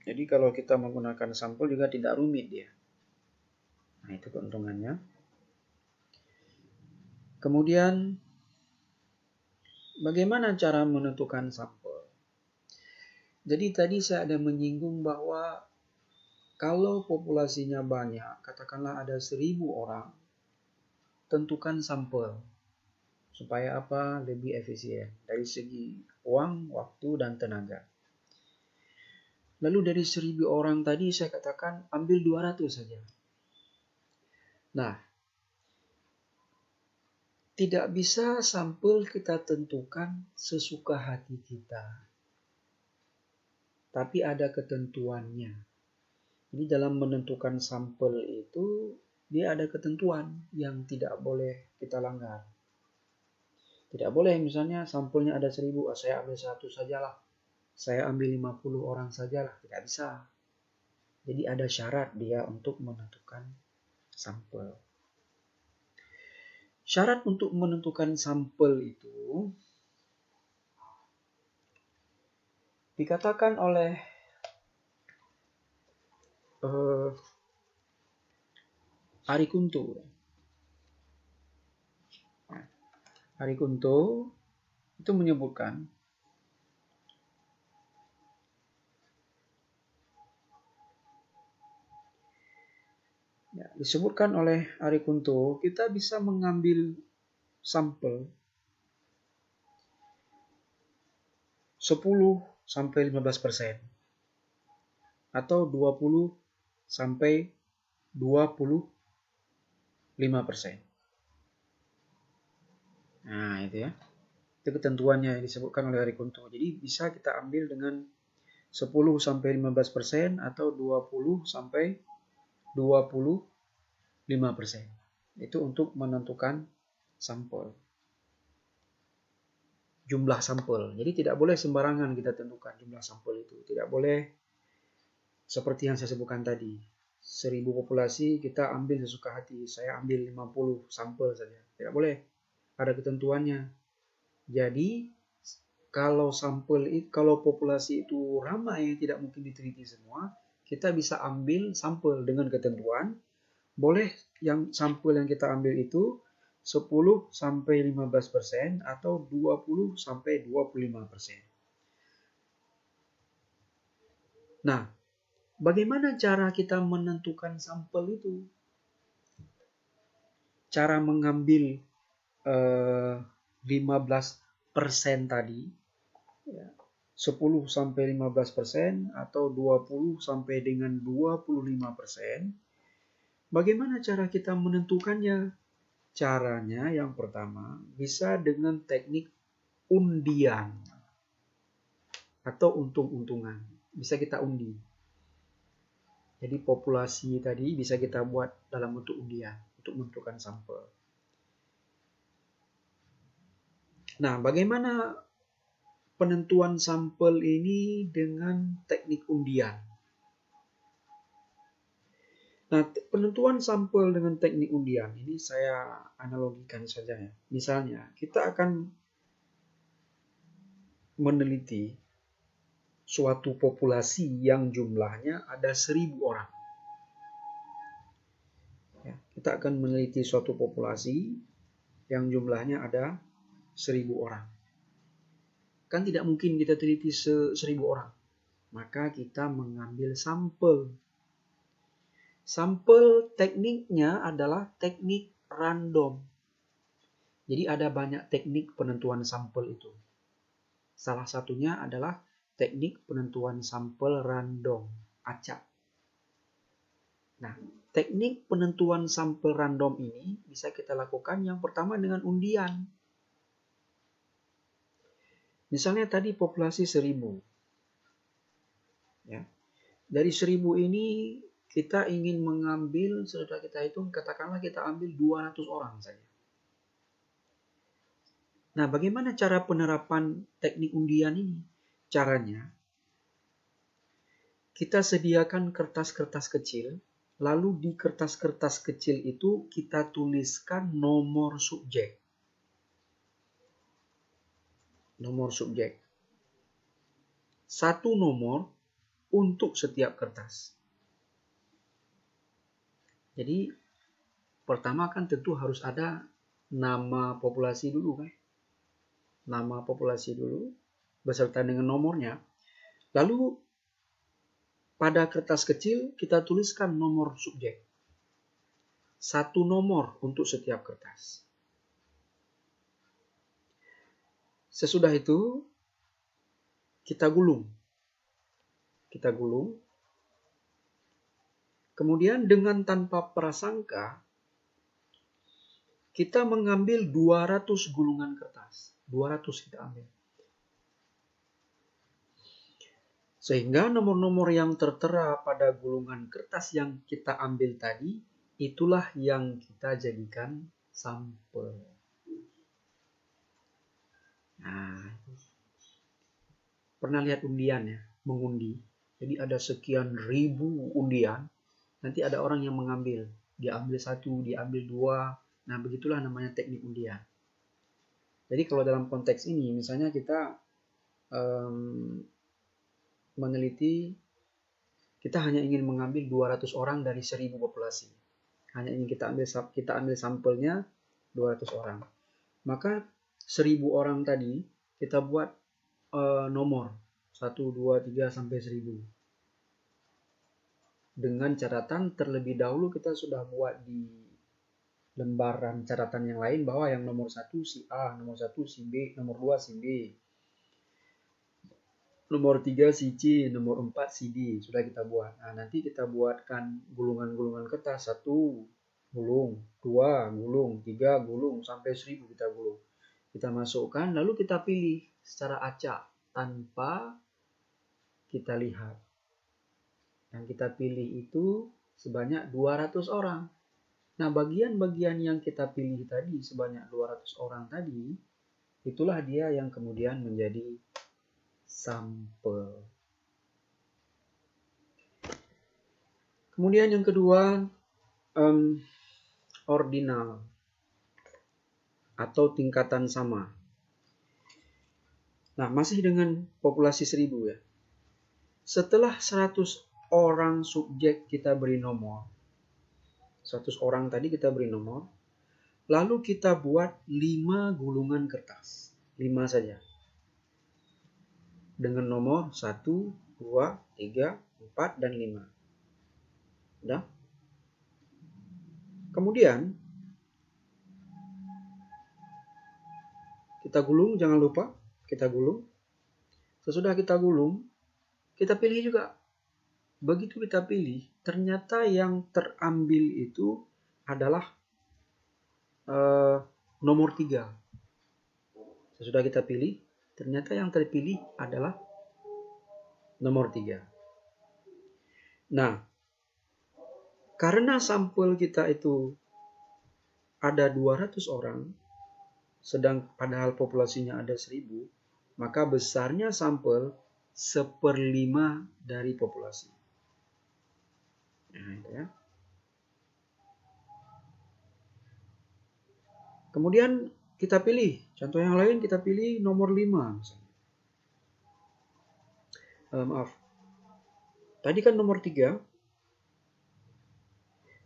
Jadi kalau kita menggunakan sampel juga tidak rumit dia. Nah, itu keuntungannya. Kemudian bagaimana cara menentukan sampel? Jadi tadi saya ada menyinggung bahwa kalau populasinya banyak, katakanlah ada 1000 orang, tentukan sampel. Supaya apa? Lebih efisien dari segi uang, waktu, dan tenaga. Lalu dari 1000 orang tadi saya katakan ambil 200 saja. Nah, tidak bisa sampel kita tentukan sesuka hati kita. Tapi ada ketentuannya. Jadi dalam menentukan sampel itu, dia ada ketentuan yang tidak boleh kita langgar. Tidak boleh misalnya sampelnya ada 1000, saya ambil 100 sajalah. Saya ambil 50 orang sajalah. Tidak bisa. Jadi ada syarat dia untuk menentukan sampel. Syarat untuk menentukan sampel itu dikatakan oleh Arikunto. Arikunto itu menyebutkan disebutkan oleh Arikunto, kita bisa mengambil sampel 10-15% atau 20-25%. Nah, itu ya. Itu ketentuannya yang disebutkan oleh Arikunto. Jadi bisa kita ambil dengan 10-15% atau 20-25%. Itu untuk menentukan sampel. Jumlah sampel. Jadi tidak boleh sembarangan kita tentukan jumlah sampel itu. Tidak boleh seperti yang saya sebutkan tadi. 1000 populasi kita ambil sesuka hati. Saya ambil 50 sampel saja. Tidak boleh. Ada ketentuannya. Jadi kalau populasi itu ramai tidak mungkin diteliti semua, kita bisa ambil sampel dengan ketentuan. Boleh yang sampel yang kita ambil itu 10-15% atau 20-25%. Nah, bagaimana cara kita menentukan sampel itu? Cara mengambil 15% tadi, 10-15% atau 20 dengan 25%. Bagaimana cara kita menentukannya? Caranya yang pertama bisa dengan teknik undian atau untung-untungan. Bisa kita undi. Jadi populasi tadi bisa kita buat dalam bentuk undian untuk menentukan sampel. Nah, bagaimana penentuan sampel ini dengan teknik undian? Nah, penentuan sampel dengan teknik undian ini saya analogikan saja ya. Misalnya, kita akan meneliti suatu populasi yang jumlahnya ada 1000 orang. Ya, kita akan meneliti suatu populasi yang jumlahnya ada 1000 orang. Kan tidak mungkin kita teliti 1000 orang. Maka kita mengambil sampel. Sampel tekniknya adalah teknik random. Jadi ada banyak teknik penentuan sampel itu. Salah satunya adalah teknik penentuan sampel random, acak. Nah, teknik penentuan sampel random ini bisa kita lakukan yang pertama dengan undian. Misalnya tadi populasi 1000. Ya. Dari 1000 ini kita ingin mengambil, sudah kita hitung, katakanlah kita ambil 200 orang saja. Nah, bagaimana cara penerapan teknik undian ini? Caranya, kita sediakan kertas-kertas kecil, lalu di kertas-kertas kecil itu kita tuliskan nomor subjek. Nomor subjek. Satu nomor untuk setiap kertas. Jadi, pertama kan tentu harus ada nama populasi dulu kan. Nama populasi dulu beserta dengan nomornya. Lalu pada kertas kecil kita tuliskan nomor subjek. Satu nomor untuk setiap kertas. Sesudah itu kita gulung. Kita gulung. Kemudian dengan tanpa prasangka kita mengambil 200 gulungan kertas. 200 kita ambil. Sehingga nomor-nomor yang tertera pada gulungan kertas yang kita ambil tadi, itulah yang kita jadikan sampel. Nah, pernah lihat undian ya, mengundi. Jadi ada sekian ribu undian, nanti ada orang yang mengambil. Dia ambil satu, dia ambil dua. Nah, begitulah namanya teknik undian. Jadi kalau dalam konteks ini, misalnya kita meneliti, kita hanya ingin mengambil 200 orang dari 1000 populasi. Hanya ingin kita ambil sampelnya 200 orang. Maka 1000 orang tadi kita buat nomor 1, 2, 3 sampai 1000. Dengan catatan terlebih dahulu kita sudah buat di lembaran catatan yang lain bahwa yang nomor 1 si A, nomor 1 si B, nomor 2 si B, nomor 3 si C, nomor 4 si D. Sudah kita buat. Nah, nanti kita buatkan gulungan-gulungan kertas. 1 gulung, 2 gulung, 3 gulung, sampai 1000 kita gulung. Kita masukkan, lalu kita pilih secara acak tanpa kita lihat. Yang kita pilih itu sebanyak 200 orang. Nah, bagian-bagian yang kita pilih tadi sebanyak 200 orang tadi, itulah dia yang kemudian menjadi sampel. Kemudian yang kedua, ordinal atau tingkatan sama. Nah, masih dengan populasi 1000 ya. Setelah 100 orang subjek kita beri nomor, 100 orang tadi kita beri nomor, lalu kita buat 5 gulungan kertas. 5 saja. Dengan nomor 1, 2, 3, 4, dan 5. Udah? Kemudian, kita gulung, jangan lupa. Kita gulung. Sesudah kita gulung, kita pilih juga. Begitu kita pilih, ternyata yang terambil itu adalah nomor 3. Sesudah kita pilih, ternyata yang terpilih adalah nomor 3. Nah, karena sampel kita itu ada 200 orang, sedang padahal populasinya ada 1000, maka besarnya sampel 1/5 dari populasi. Nah, itu ya. Kemudian kita pilih, contoh yang lain kita pilih nomor 5 misalnya. Maaf. Tadi kan nomor 3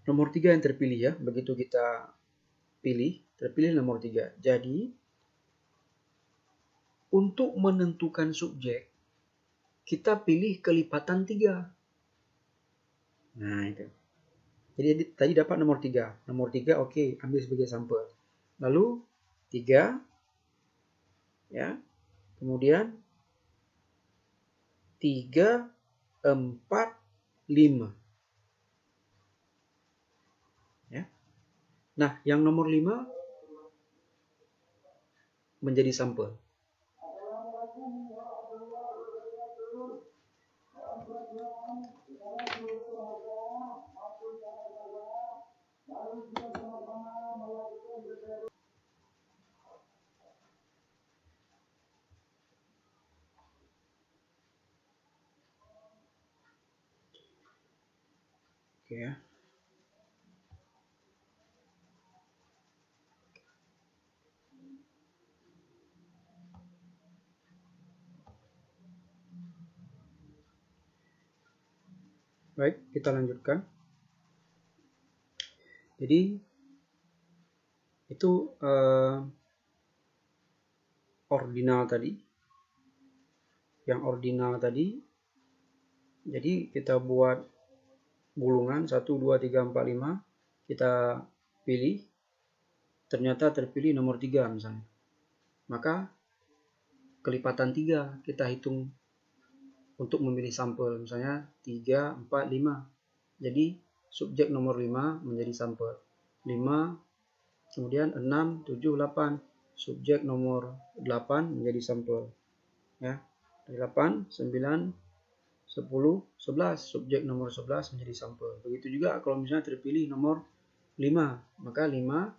yang terpilih ya. Begitu kita terpilih nomor 3. Jadi, untuk menentukan subjek, kita pilih kelipatan 3. Nah, itu. Jadi tadi dapat nomor 3. Nomor 3 oke, ambil sebagai sampel. Lalu 3, ya. Kemudian 3, 4, 5. Ya. Nah, yang nomor 5 menjadi sampel. Oke ya. Baik, kita lanjutkan. Jadi itu ordinal tadi. Yang ordinal tadi. Jadi kita buat gulungan 1, 2, 3, 4, 5. Kita pilih. Ternyata terpilih nomor 3 misalnya. Maka kelipatan 3 kita hitung untuk memilih sampel. Misalnya 3, 4, 5. Jadi subjek nomor 5 menjadi sampel. 5, kemudian 6, 7, 8. Subjek nomor 8 menjadi sampel. Ya. 8, 9, 10, 11. Subjek nomor 11 menjadi sampel. Begitu juga kalau misalnya terpilih nomor 5. Maka 5,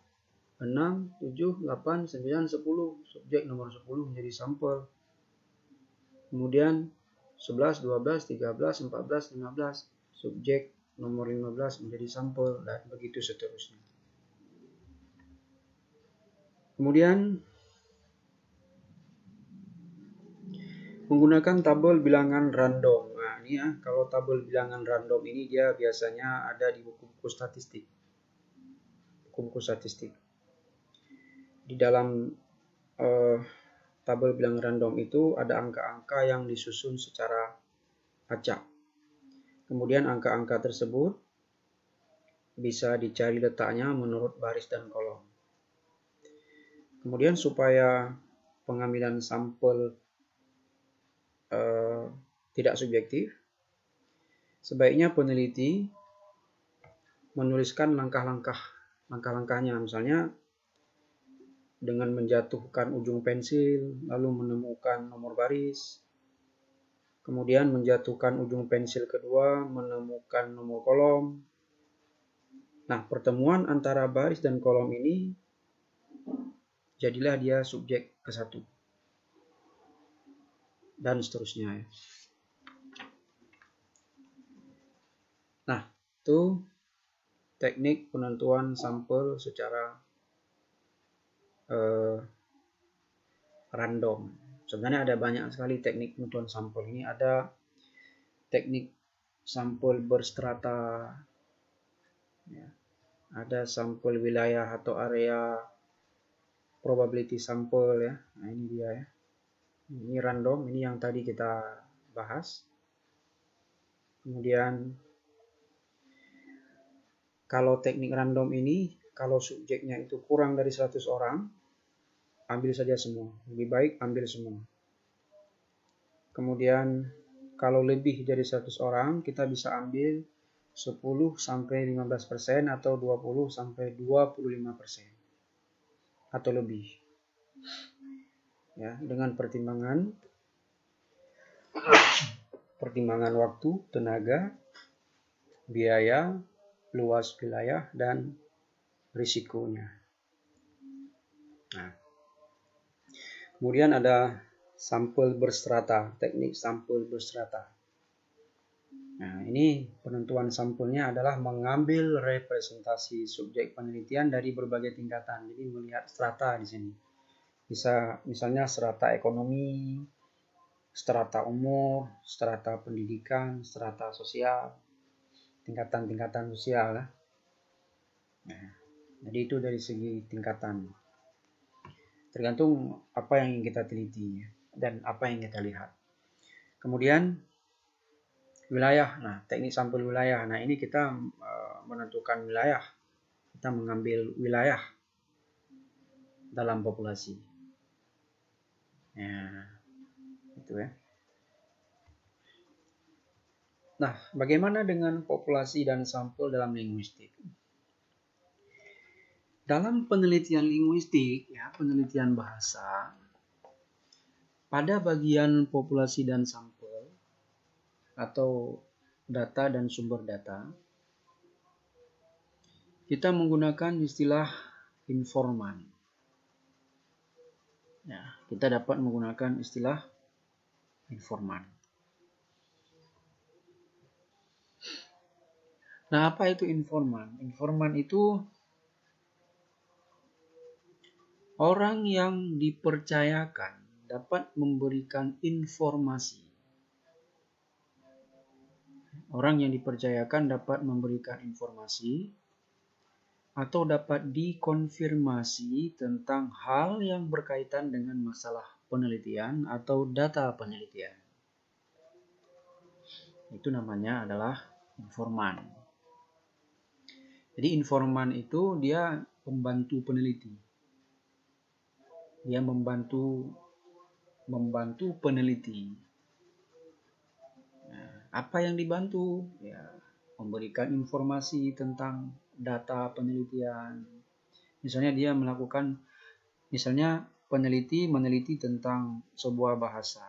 6, 7, 8, 9, 10. Subjek nomor 10 menjadi sampel. Kemudian 11, 12, 13, 14, 15. Subjek nomor 15 menjadi sampel, dan begitu seterusnya. Kemudian menggunakan tabel bilangan random. Nah, ini ya, kalau tabel bilangan random ini dia biasanya ada di buku-buku statistik. Buku-buku statistik. Di dalam tabel bilangan random itu ada angka-angka yang disusun secara acak. Kemudian angka-angka tersebut bisa dicari letaknya menurut baris dan kolom. Kemudian supaya pengambilan sampel tidak subjektif, sebaiknya peneliti menuliskan langkah-langkahnya, misalnya dengan menjatuhkan ujung pensil, lalu menemukan nomor baris, kemudian menjatuhkan ujung pensil kedua, menemukan nomor kolom. Nah, pertemuan antara baris dan kolom ini jadilah dia subjek ke-1. Dan seterusnya ya. Nah, itu teknik penentuan sampel secara random. Sebenarnya ada banyak sekali teknik penentuan sampel. Ini ada teknik sampel berstrata, ya. Ada sampel wilayah atau area, probability sample ya. Nah, ini dia ya. Ini random, ini yang tadi kita bahas. Kemudian kalau teknik random ini, kalau subjeknya itu kurang dari 100 orang, ambil saja semua. Lebih baik ambil semua. Kemudian kalau lebih dari 100 orang, kita bisa ambil 10-15% atau 20-25% atau lebih. Ya, dengan pertimbangan waktu, tenaga, biaya, luas wilayah, dan risikonya. Nah, kemudian ada sampel berstrata, teknik sampel berstrata. Nah, ini penentuan sampelnya adalah mengambil representasi subjek penelitian dari berbagai tingkatan. Jadi melihat strata di sini. Bisa misalnya strata ekonomi, strata umur, strata pendidikan, strata sosial, tingkatan-tingkatan sosial. Nah, Jadi itu dari segi tingkatan. Tergantung apa yang ingin kita teliti dan apa yang kita lihat. Kemudian wilayah. Nah, teknik sampel wilayah. Nah, ini kita menentukan wilayah. Kita mengambil wilayah dalam populasi. Ya, itu ya. Nah, bagaimana dengan populasi dan sampel dalam linguistik? Dalam penelitian linguistik, ya, penelitian bahasa, pada bagian populasi dan sampel atau data dan sumber data, kita menggunakan istilah informan. Ya, kita dapat menggunakan istilah informan. Nah, apa itu informan? Informan itu orang yang dipercayakan dapat memberikan informasi. Orang yang dipercayakan dapat memberikan informasi atau dapat dikonfirmasi tentang hal yang berkaitan dengan masalah penelitian atau data penelitian. Itu namanya adalah informan. Jadi informan itu dia pembantu peneliti. Dia membantu peneliti. Nah, apa yang dibantu? Ya, memberikan informasi tentang data penelitian. Misalnya dia melakukan, misalnya peneliti meneliti tentang sebuah bahasa.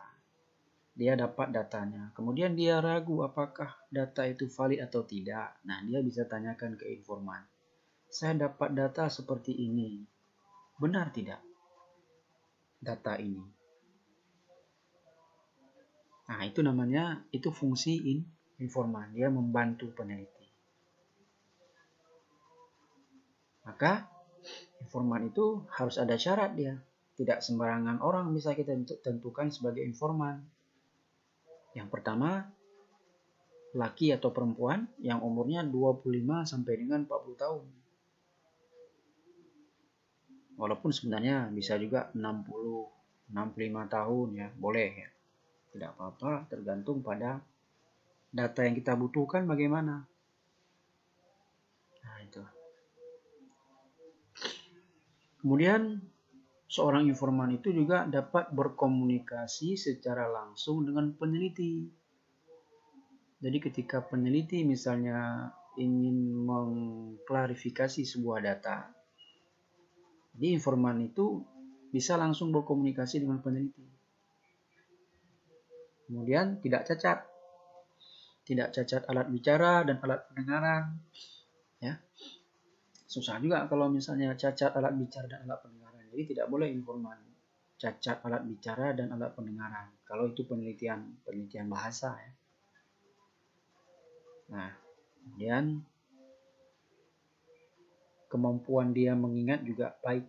Dia dapat datanya. Kemudian dia ragu apakah data itu valid atau tidak. Nah, dia bisa tanyakan ke informan. Saya dapat data seperti ini. Benar tidak data ini? Nah, itu namanya, itu fungsi informan. Dia membantu peneliti. Maka, informan itu harus ada syarat dia. Tidak sembarangan orang bisa kita tentukan sebagai informan. Yang pertama, laki atau perempuan yang umurnya 25 sampai dengan 40 tahun. Walaupun sebenarnya bisa juga 60, 65 tahun ya, boleh ya. Tidak apa-apa, tergantung pada data yang kita butuhkan bagaimana. Nah, itu. Kemudian seorang informan itu juga dapat berkomunikasi secara langsung dengan peneliti. Jadi ketika peneliti misalnya ingin mengklarifikasi sebuah data, jadi informan itu bisa langsung berkomunikasi dengan peneliti. Kemudian tidak cacat alat bicara dan alat pendengaran. Ya, susah juga kalau misalnya cacat alat bicara dan alat pendengaran. Jadi tidak boleh informan cacat alat bicara dan alat pendengaran. Kalau itu penelitian bahasa ya. Nah, kemudian kemampuan dia mengingat juga baik.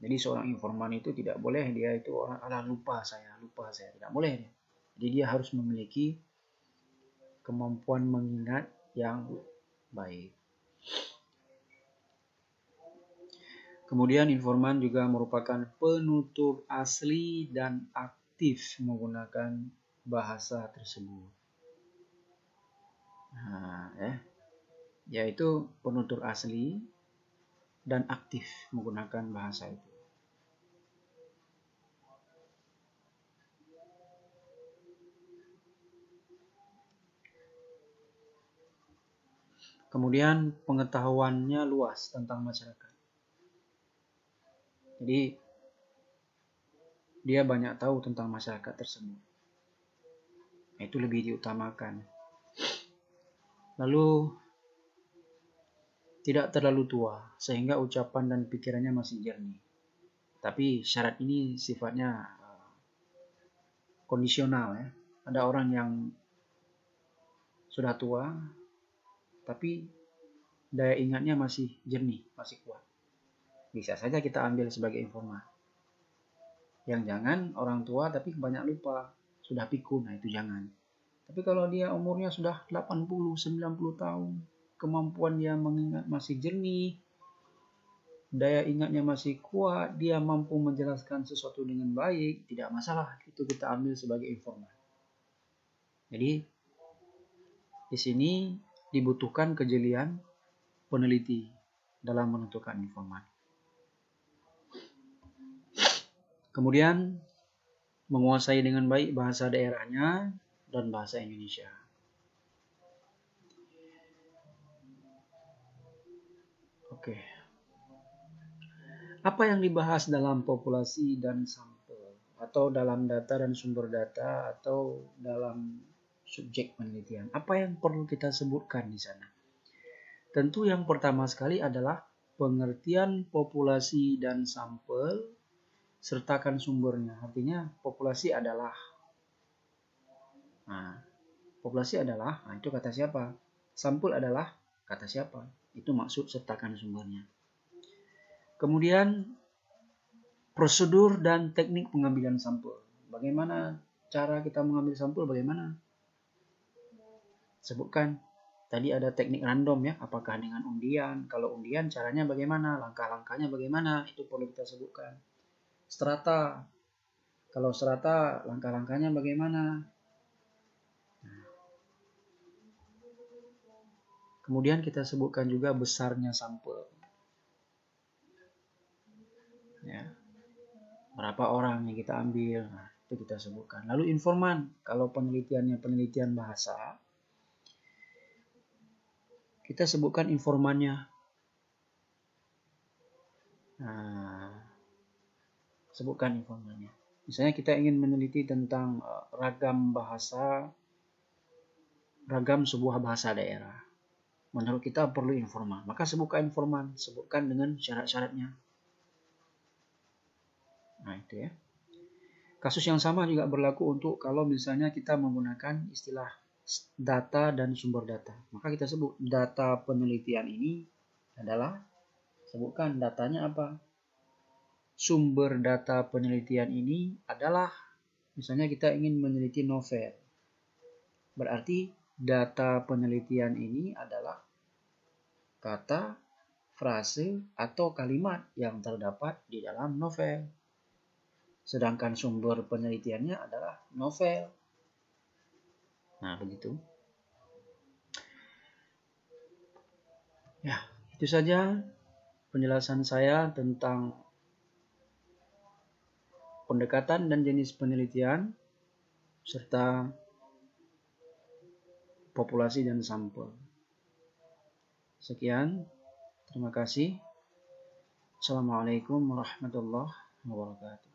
Jadi seorang informan itu tidak boleh dia itu orang lupa saya, tidak boleh dia. Jadi dia harus memiliki kemampuan mengingat yang baik. Kemudian informan juga merupakan penutur asli dan aktif menggunakan bahasa tersebut. Nah, yaitu penutur asli dan aktif menggunakan bahasa itu. Kemudian pengetahuannya luas tentang masyarakat. Jadi dia banyak tahu tentang masyarakat tersebut. Itu lebih diutamakan. Lalu tidak terlalu tua sehingga ucapan dan pikirannya masih jernih. Tapi syarat ini sifatnya kondisional ya. Ada orang yang sudah tua tapi daya ingatnya masih jernih, masih kuat. Bisa saja kita ambil sebagai informan. Yang jangan orang tua tapi banyak lupa, sudah pikun, nah itu jangan. Tapi kalau dia umurnya sudah 80, 90 tahun, kemampuan dia mengingat masih jernih, daya ingatnya masih kuat, dia mampu menjelaskan sesuatu dengan baik, tidak masalah, itu kita ambil sebagai informan. Jadi di sini dibutuhkan kejelian peneliti dalam menentukan informan. Kemudian menguasai dengan baik bahasa daerahnya dan bahasa Indonesia. Oke. Apa yang dibahas dalam populasi dan sampel, atau dalam data dan sumber data, atau dalam subjek penelitian? Apa yang perlu kita sebutkan di sana? Tentu yang pertama sekali adalah pengertian populasi dan sampel, sertakan sumbernya. Artinya populasi adalah, itu kata siapa? Sampel adalah kata siapa? Itu maksud sertakan sumbernya. Kemudian prosedur dan teknik pengambilan sampel. Bagaimana cara kita mengambil sampel? Bagaimana? Sebutkan. Tadi ada teknik random ya, apakah dengan undian? Kalau undian caranya bagaimana? Langkah-langkahnya bagaimana? Itu perlu kita sebutkan. Strata. Kalau strata langkah-langkahnya bagaimana? Kemudian kita sebutkan juga besarnya sampel. Ya. Berapa orang yang kita ambil? Nah, itu kita sebutkan. Lalu informan. Kalau penelitiannya penelitian bahasa, kita sebutkan informannya. Nah, sebutkan informannya. Misalnya kita ingin meneliti tentang ragam sebuah bahasa daerah. Menurut kita perlu informan. Maka sebutkan informan. Sebutkan dengan syarat-syaratnya. Nah, itu ya. Kasus yang sama juga berlaku untuk kalau misalnya kita menggunakan istilah data dan sumber data. Maka kita sebut data penelitian ini adalah, sebutkan datanya apa. Sumber data penelitian ini adalah, misalnya kita ingin meneliti novel. Berarti data penelitian ini adalah kata, frase, atau kalimat yang terdapat di dalam novel. Sedangkan sumber penelitiannya adalah novel. Nah, begitu. Ya, itu saja penjelasan saya tentang pendekatan dan jenis penelitian serta populasi dan sampel. Sekian, terima kasih. Assalamualaikum warahmatullahi wabarakatuh.